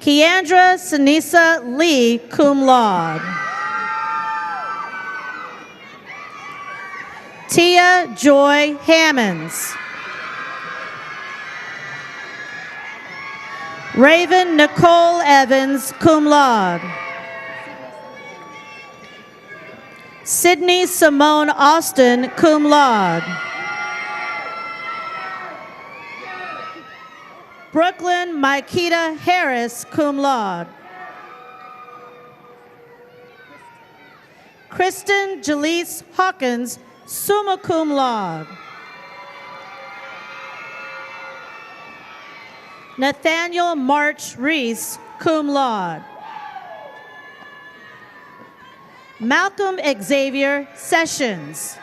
Keandra Sinisa Lee, cum laude. Tia Joy Hammonds. Raven Nicole Evans, cum laude. Sydney Simone Austin, cum laude. Brooklyn Maikita Harris, cum laude. Kristen Jaleese Hawkins, summa cum laude. Nathaniel March Reese, cum laude. Malcolm Xavier Sessions.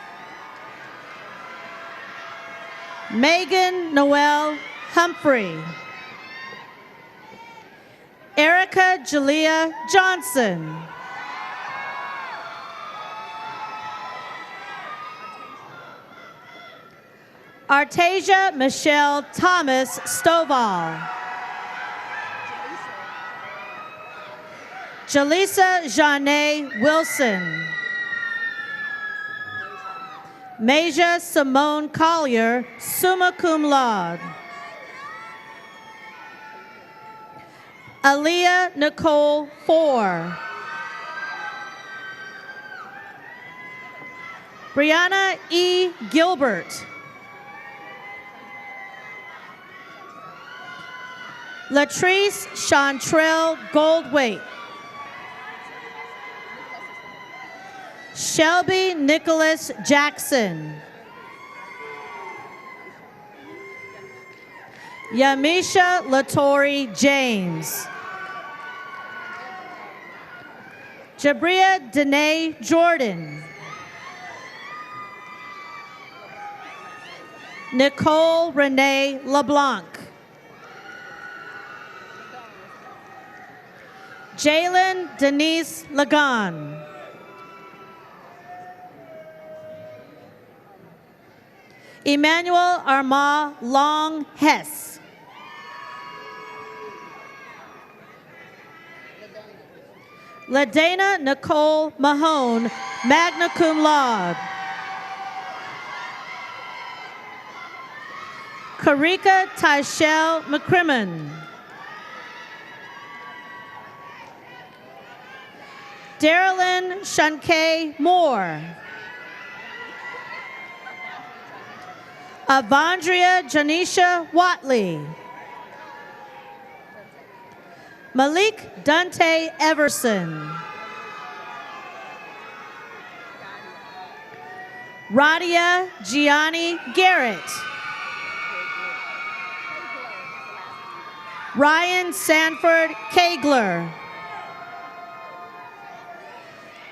Megan Noel Humphrey. Erica Jalea Johnson. Artasia Michelle Thomas Stovall. Jaleesa Janae Wilson. Maja Simone Collier, summa cum laude. Aaliyah Nicole Four. Brianna E. Gilbert. Latrice Chantrell Goldwaite. Shelby Nicholas Jackson. Yamisha Latori James. Jabria Danae Jordan. Nicole Renee LeBlanc. Jalen Denise Lagan. Emmanuel Armand Long Hess. LaDana Nicole Mahone, magna cum laude. Karika Tyshell McCrimmon. Darylyn Shunkay Moore. Avandria Janisha Watley. Malik Dante Everson. Radia Gianni Garrett. Ryan Sanford Kagler.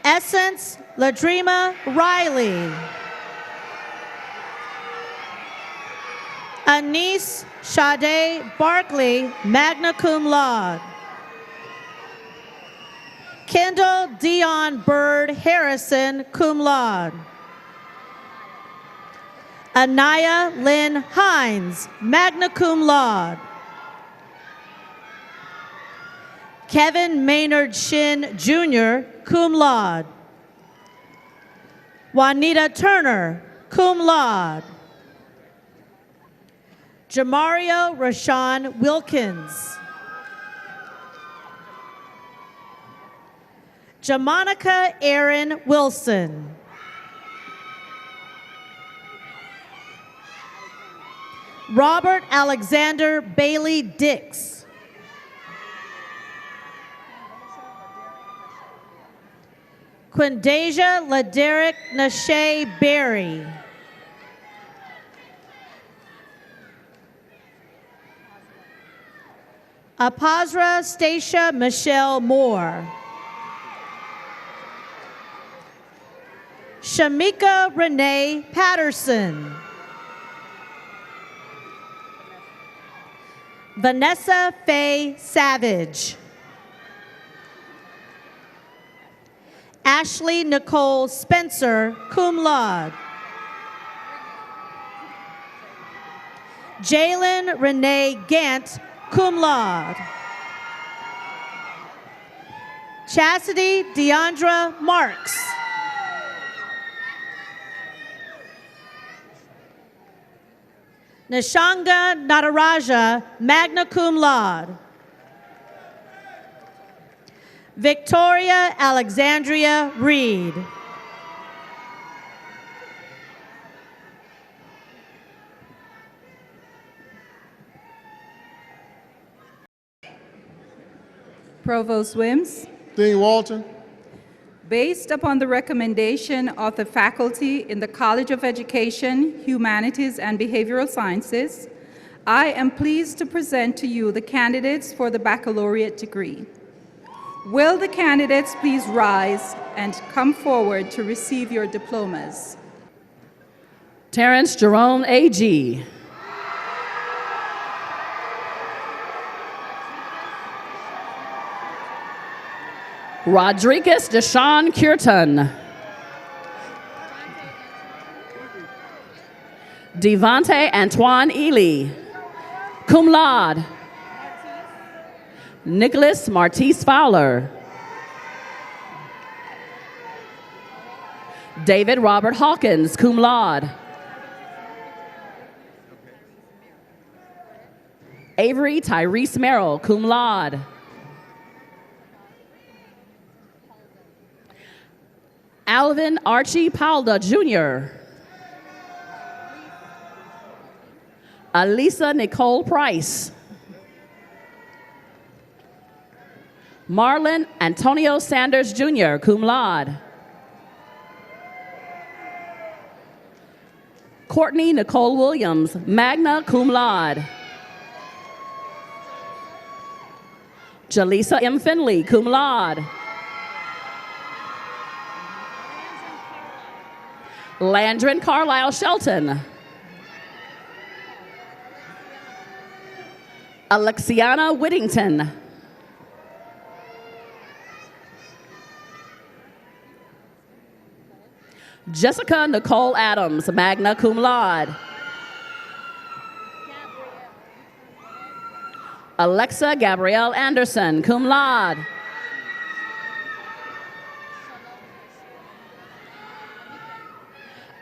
Essence Ladrima Riley. Anise Sade Barkley, magna cum laude. Kendall Dion Bird Harrison, cum laude. Anaya Lynn Hines, magna cum laude. Kevin Maynard Shin Jr., cum laude. Juanita Turner, cum laude. Jamario Rashawn Wilkins. Jamonica Erin Wilson. Robert Alexander Bailey Dix. Quindasia Laderick Nashay Berry. Apazra Stacia Michelle Moore. Shamika Renee Patterson. Vanessa Faye Savage. Ashley Nicole Spencer, cum laude. Jalen Renee Gant, cum laude. Chastity Deandra Marks. Nishanga Nataraja, magna cum laude. Victoria Alexandria Reed. Provost Wims, Dean Walton, based upon the recommendation of the faculty in the College of Education, Humanities, and Behavioral Sciences, I am pleased to present to you the candidates for the baccalaureate degree. Will the candidates please rise and come forward to receive your diplomas? Terrence Jerome A.G. Rodriguez Deshawn Curtin. Devontae Antoine Ely, cum laude. Nicholas Martise Fowler. David Robert Hawkins, cum laude. Avery Tyrese Merrill, cum laude. Alvin Archie Palda, Jr. Alisa Nicole Price. Marlon Antonio Sanders, Jr., cum laude. Courtney Nicole Williams, magna cum laude. Jaleesa M. Finley, cum laude. Landrin Carlisle Shelton. Alexiana Whittington. Jessica Nicole Adams, magna cum laude. Alexa Gabrielle Anderson, cum laude.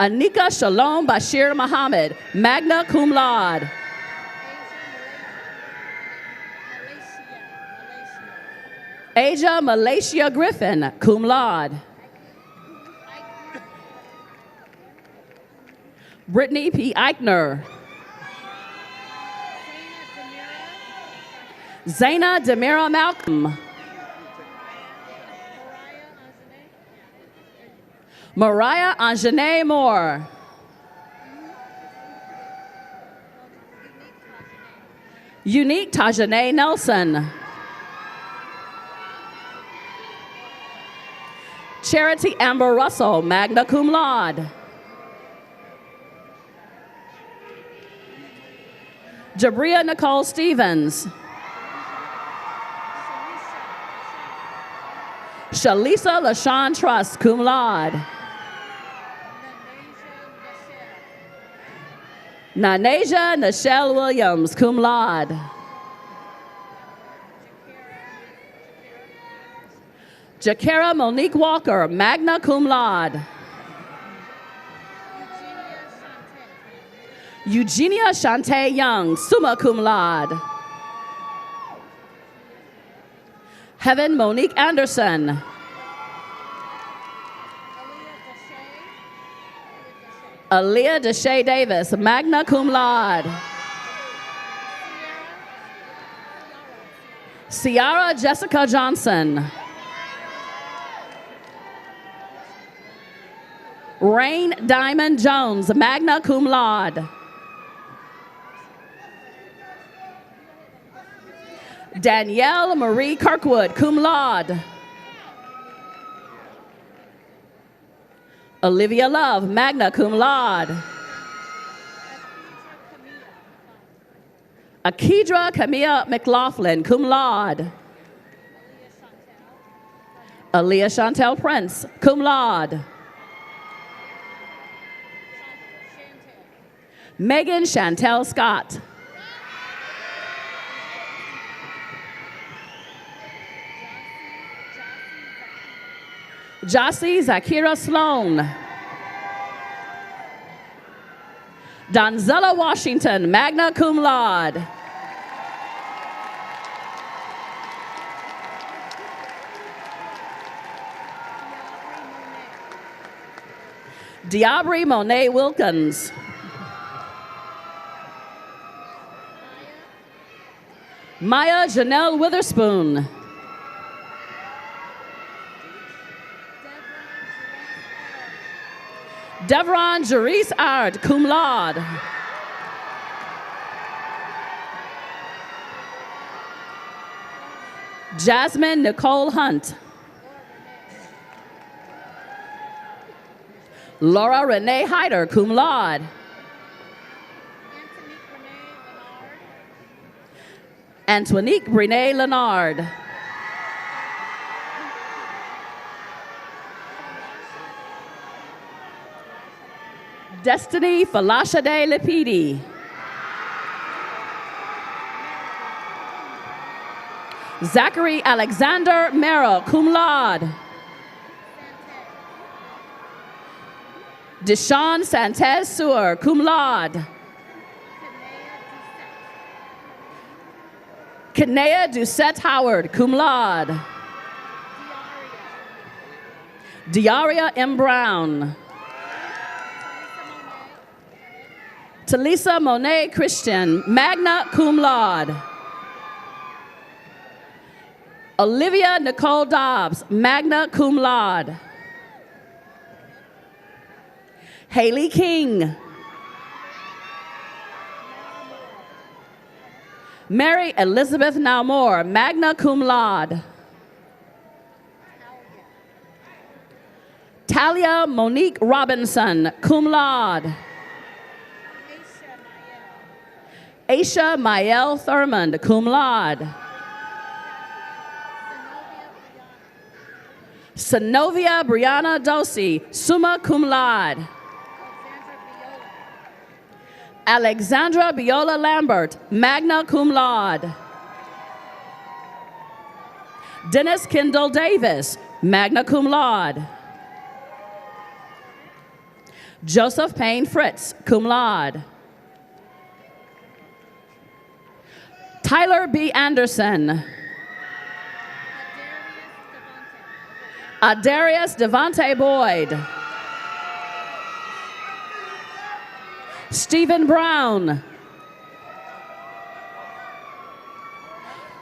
Anika Shalom Bashir Muhammad, magna cum laude. Asia Malaysia Griffin, cum laude. Brittany P. Eichner. Zaina Demira Malcolm. Mariah Anjanae Moore. Unique Tajanae Nelson. Charity Amber Russell, magna cum laude. Jabria Nicole Stevens. Shalisa LaShawn Truss, cum laude. Nanasia Nichelle Williams, cum laude. Jakara Monique Walker, magna cum laude. Eugenia Shantae Young, summa cum laude. Heaven Monique Anderson. Aaliyah Deshae Davis, magna cum laude. Ciara Jessica Johnson. Rain Diamond Jones, magna cum laude. Danielle Marie Kirkwood, cum laude. Olivia Love, magna cum laude. Akedra Camilla McLaughlin, cum laude. Aaliyah Chantel Prince, cum laude. Megan Chantel Scott. Jossie Zakira Sloan. Donzella Washington, magna cum laude. Diabri Monet Wilkins. Maya Janelle Witherspoon. Devron Jerice Ard, cum laude. Jasmine Nicole Hunt. Laura Renee Hyder, cum laude. Antonique Brene Leonard. Destiny Falashade Lepidi. Zachary Alexander Merrill, cum laude. Deshaun Santez Sewer, cum laude. Kanea Doucette Howard, cum laude. Diaria M. Brown. Talisa Monet Christian, magna cum laude. Olivia Nicole Dobbs, magna cum laude. Haley King. Mary Elizabeth Naumore, magna cum laude. Talia Monique Robinson, cum laude. Aisha Mael Thurmond, cum laude. Synovia Brianna Dosi, summa cum laude. Alexandra Biola Lambert, magna cum laude. Dennis Kendall Davis, magna cum laude. Joseph Payne Fritz, cum laude. Tyler B. Anderson. Adarius Devontae Boyd. Stephen Brown.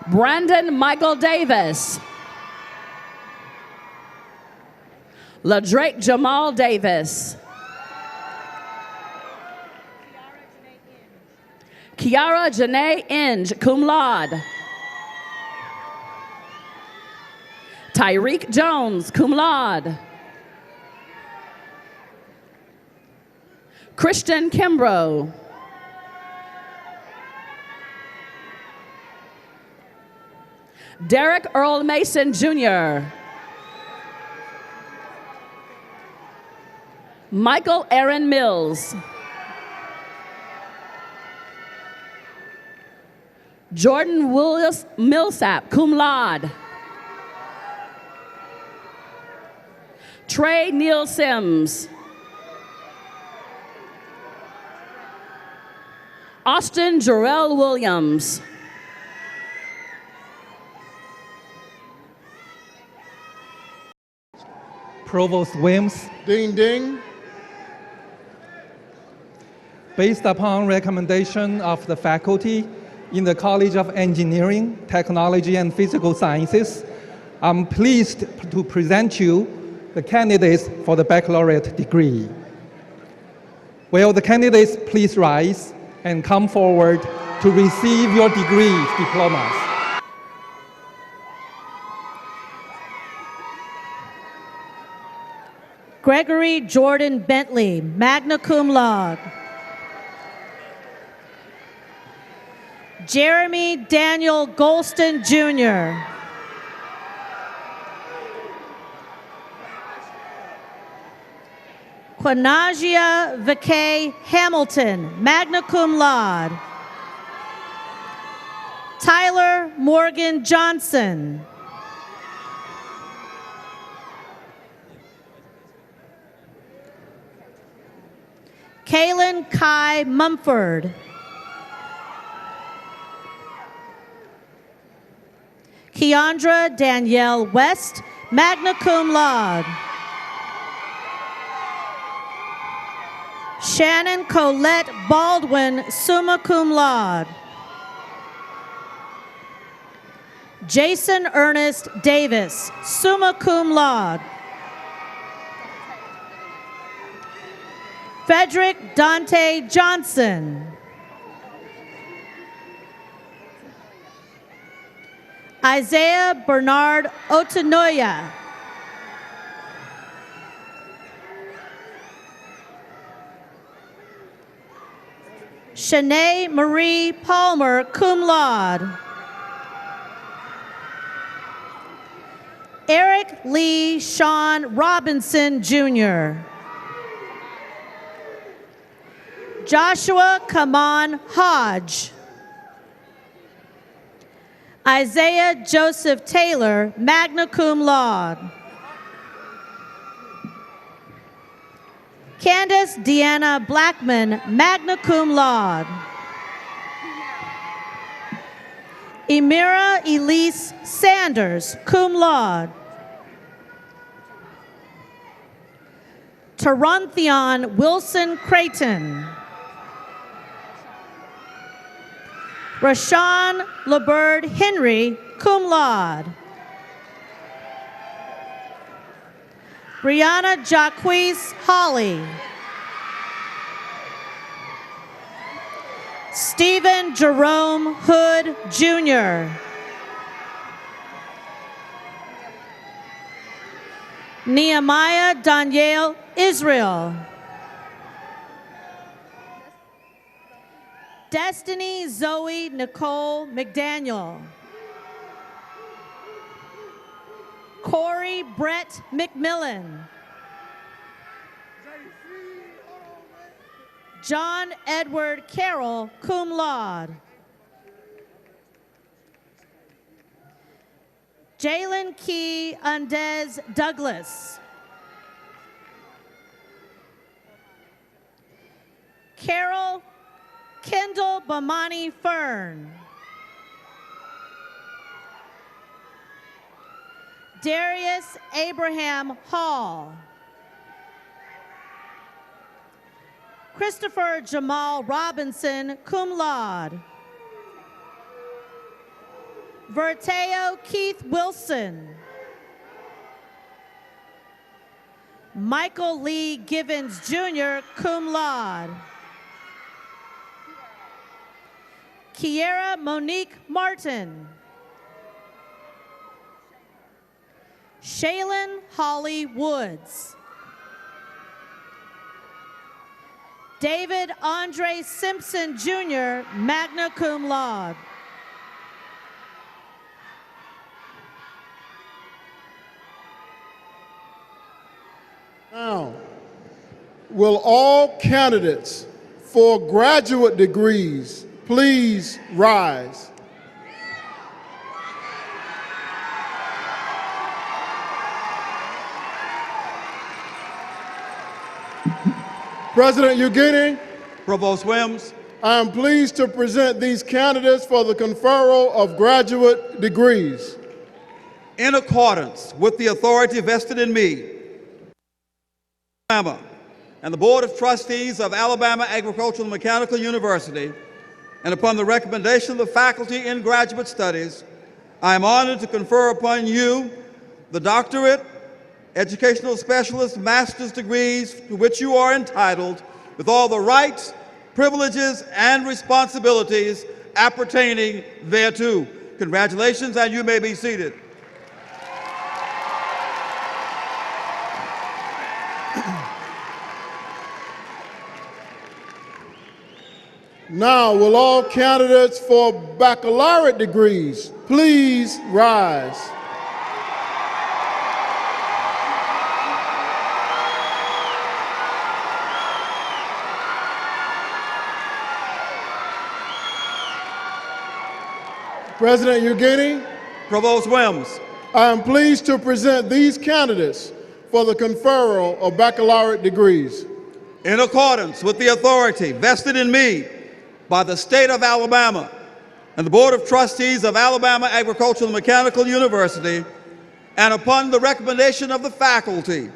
Brandon Michael Davis. LaDrake Jamal Davis. Kiara Janae Inge, cum laude. Tyreek Jones, cum laude. Christian Kimbrough. Derek Earl Mason Jr. Michael Aaron Mills. Jordan Willis Millsap, cum laude. Trey Neal Sims. Austin Jarrell Williams. Provost Williams. Ding, ding. Based upon recommendation of the faculty in the College of Engineering, Technology, and Physical Sciences, I'm pleased to present you the candidates for the baccalaureate degree. Will the candidates please rise and come forward to receive your degree diplomas. Gregory Jordan Bentley, magna cum laude. Jeremy Daniel Golston, Jr. Quanagia Vacay Hamilton, magna cum laude. Tyler Morgan Johnson. Kaylin Kai Mumford. Keandra Danielle West, magna cum laude. Shannon Colette Baldwin, summa cum laude. Jason Ernest Davis, summa cum laude. Frederick Dante Johnson. Isaiah Bernard Otanoya. Shanae Marie Palmer, cum laude. Eric Lee Sean Robinson, Jr. Joshua Kaman Hodge. Isaiah Joseph Taylor, magna cum laude. Candace Deanna Blackman, magna cum laude. Emira Elise Sanders, cum laude. Tarontheon Wilson Creighton. Rashawn LeBird Henry, cum laude. Brianna Jacquees Holly. Stephen Jerome Hood, Jr. Nehemiah Danielle Israel. Destiny Zoe Nicole McDaniel. Corey Brett McMillan. John Edward Carroll, cum laude. Jalen Key Undez Douglas. Carol Kendall Bamani Fern. Darius Abraham Hall. Christopher Jamal Robinson, cum laude. Verteo Keith Wilson. Michael Lee Givens, Jr., cum laude. Kiera Monique Martin. Shaylin Holly Woods. David Andre Simpson, Jr., magna cum laude. Now, will all candidates for graduate degrees please rise? President Ugini, Provost Williams, I am pleased to present these candidates for the conferral of graduate degrees. in accordance with the authority vested in me, Alabama, and the Board of Trustees of Alabama Agricultural and Mechanical University, and upon the recommendation of the faculty in graduate studies, I am honored to confer upon you the doctorate educational specialist master's degrees to which you are entitled with all the rights, privileges, and responsibilities appertaining thereto. Congratulations, and you may be seated. Now, will all candidates for baccalaureate degrees please rise? President Eugenie, Provost Williams, I am pleased to present these candidates for the conferral of baccalaureate degrees. in accordance with the authority vested in me by the state of Alabama and the Board of Trustees of Alabama Agricultural and Mechanical University, and upon the recommendation of the faculty,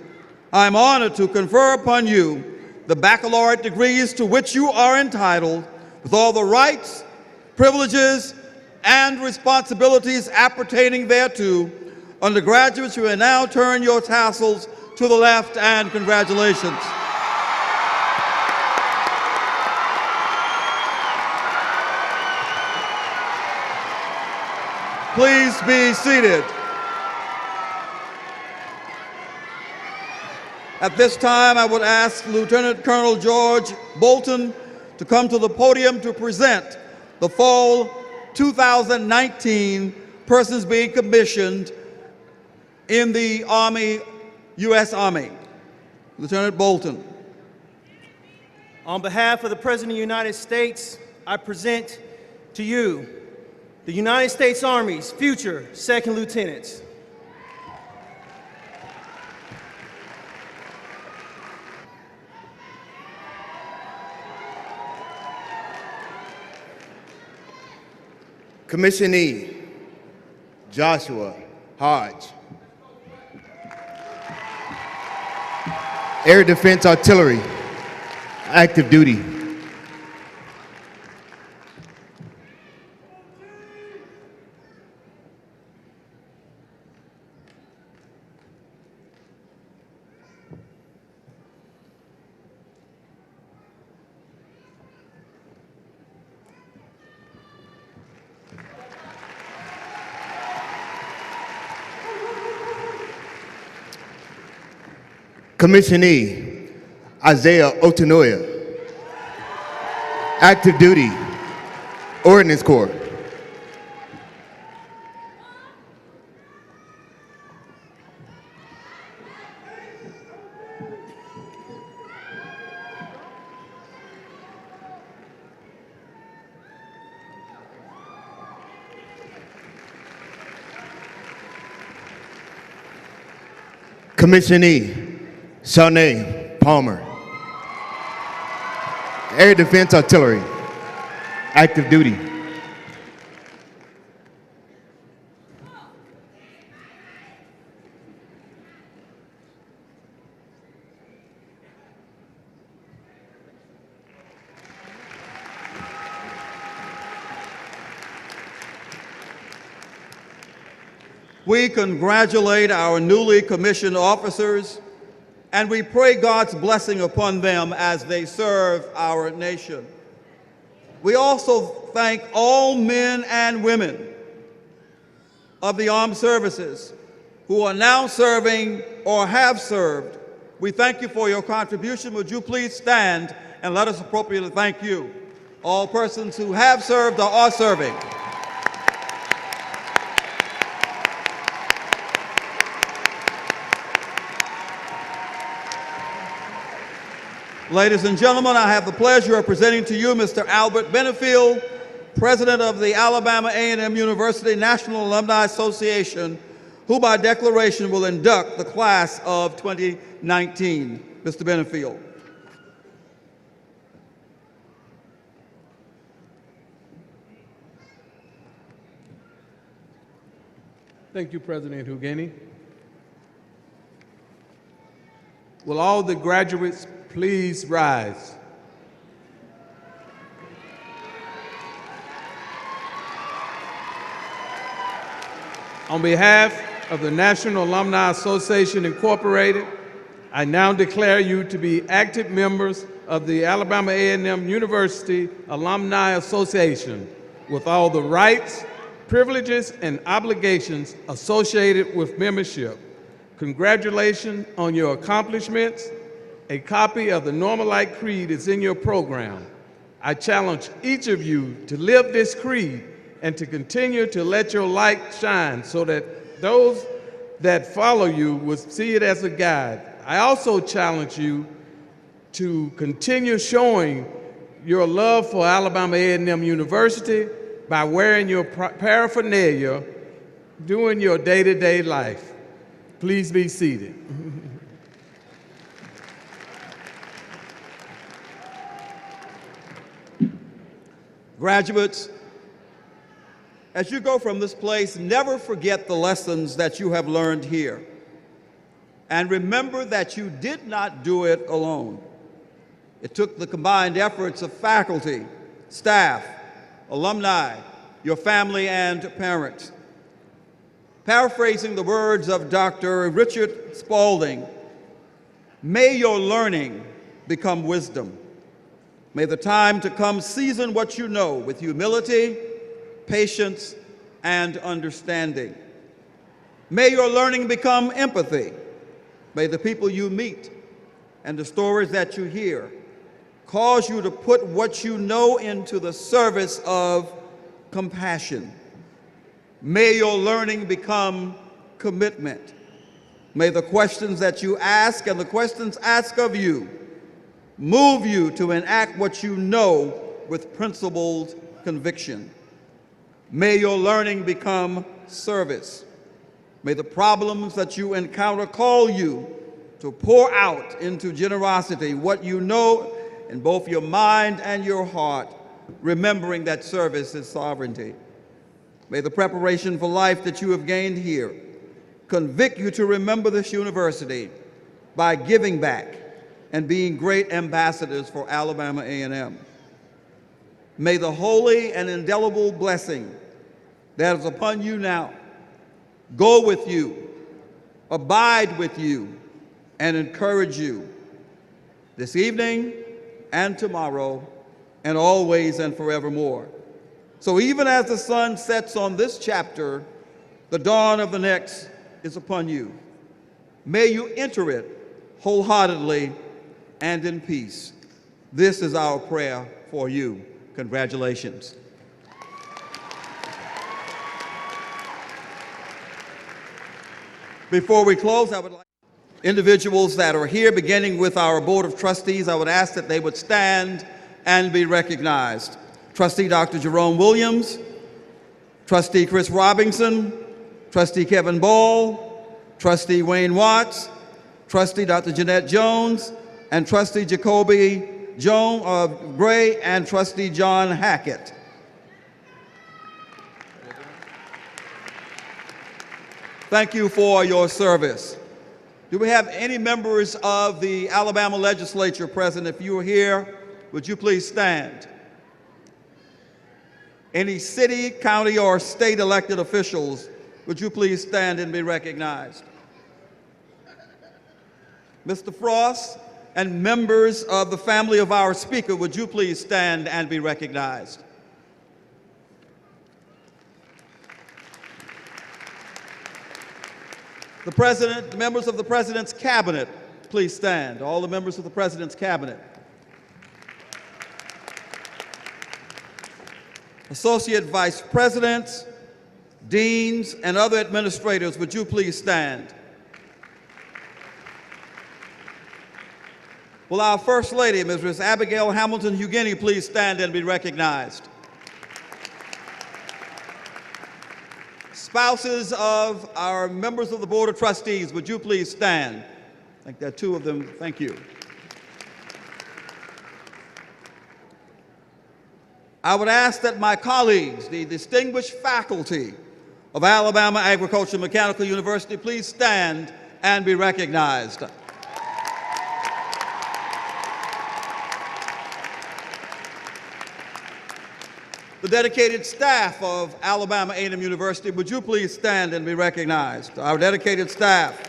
I am honored to confer upon you the baccalaureate degrees to which you are entitled with all the rights, privileges, and responsibilities appertaining thereto. Undergraduates, you may now turn your tassels to the left, and congratulations. Please be seated. At this time, I would ask Lieutenant Colonel George Bolton to come to the podium to present the fall 2019 persons being commissioned in the Army, U.S. Army. Lieutenant Bolton. On behalf of the President of the United States, I present to you the United States Army's future second lieutenants. Commissionee Joshua Hodge. Air Defense Artillery, active duty. Commissionee Isaiah Otonoya, active duty, Ordnance Corps. Commissionee Shanae Palmer, Air Defense Artillery, active duty. We congratulate our newly commissioned officers, and we pray God's blessing upon them as they serve our nation. We also thank all men and women of the armed services who are now serving or have served. We thank you for your contribution. Would you please stand and let us appropriately thank you. All persons who have served or are serving. Ladies and gentlemen, I have the pleasure of presenting to you Mr. Albert Benefield, President of the Alabama A&M University National Alumni Association, who by declaration will induct the class of 2019. Mr. Benefield. Thank you, President Eugenie. Will all the graduates please rise? On behalf of the National Alumni Association, Incorporated, I now declare you to be active members of the Alabama A&M University Alumni Association with all the rights, privileges, and obligations associated with membership. Congratulations on your accomplishments. A copy of the Normalite Creed is in your program. I challenge each of you to live this creed and to continue to let your light shine so that those that follow you will see it as a guide. I also challenge you to continue showing your love for Alabama A&M University by wearing your paraphernalia during your day-to-day life. Please be seated. Graduates, as you go from this place, never forget the lessons that you have learned here. And remember that you did not do it alone. It took the combined efforts of faculty, staff, alumni, your family, and parents. Paraphrasing the words of Dr. Richard Spalding, may your learning become wisdom. May the time to come season what you know with humility, patience, and understanding. May your learning become empathy. May the people you meet and the stories that you hear cause you to put what you know into the service of compassion. May your learning become commitment. May the questions that you ask and the questions asked of you move you to enact what you know with principled conviction. May your learning become service. May the problems that you encounter call you to pour out into generosity what you know in both your mind and your heart, remembering that service is sovereignty. May the preparation for life that you have gained here convict you to remember this university by giving back and being great ambassadors for Alabama A&M. May the holy and indelible blessing that is upon you now go with you, abide with you, and encourage you this evening and tomorrow and always and forevermore. So even as the sun sets on this chapter, the dawn of the next is upon you. May you enter it wholeheartedly and in peace. This is our prayer for you. Congratulations. Before we close, I would like individuals that are here, beginning with our Board of Trustees, I would ask that they would stand and be recognized. Trustee Dr. Jerome Williams, Trustee Chris Robinson, Trustee Kevin Ball, Trustee Wayne Watts, Trustee Dr. Jeanette Jones, and Trustee Jacoby Gray, and Trustee John Hackett. Thank you for your service. Do we have any members of the Alabama legislature present? If you are here, would you please stand? Any city, county, or state elected officials, would you please stand and be recognized? Mr. Frost and members of the family of our speaker, would you please stand and be recognized? The President, members of the President's Cabinet, please stand. All the members of the President's Cabinet. Associate Vice Presidents, Deans, and other administrators, would you please stand? Will our First Lady, Mrs. Abigail Hamilton Hugueny, please stand and be recognized? Spouses of our members of the Board of Trustees, would you please stand? I think there are two of them. Thank you. I would ask that my colleagues, the distinguished faculty of Alabama Agricultural Mechanical University, please stand and be recognized. The dedicated staff of Alabama A&M University, would you please stand and be recognized? Our dedicated staff.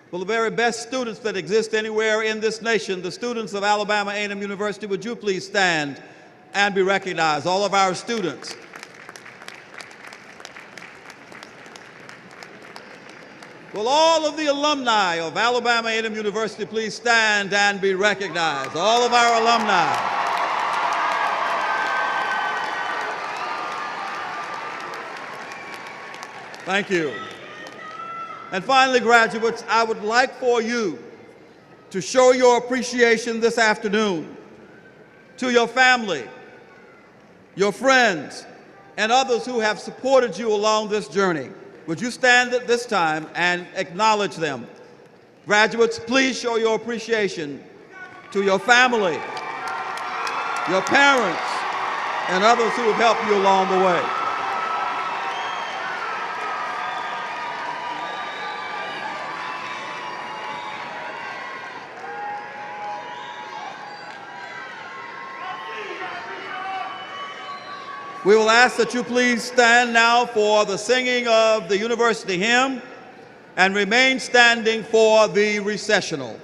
Well, the very best students that exist anywhere in this nation, the students of Alabama A&M University, would you please stand and be recognized? All of our students. Will all of the alumni of Alabama A&M University please stand and be recognized? All of our alumni. Thank you. And finally, graduates, I would like for you to show your appreciation this afternoon to your family, your friends, and others who have supported you along this journey. Would you stand at this time and acknowledge them? Graduates, please show your appreciation to your family, your parents, and others who have helped you along the way. We will ask that you please stand now for the singing of the university hymn and remain standing for the recessional.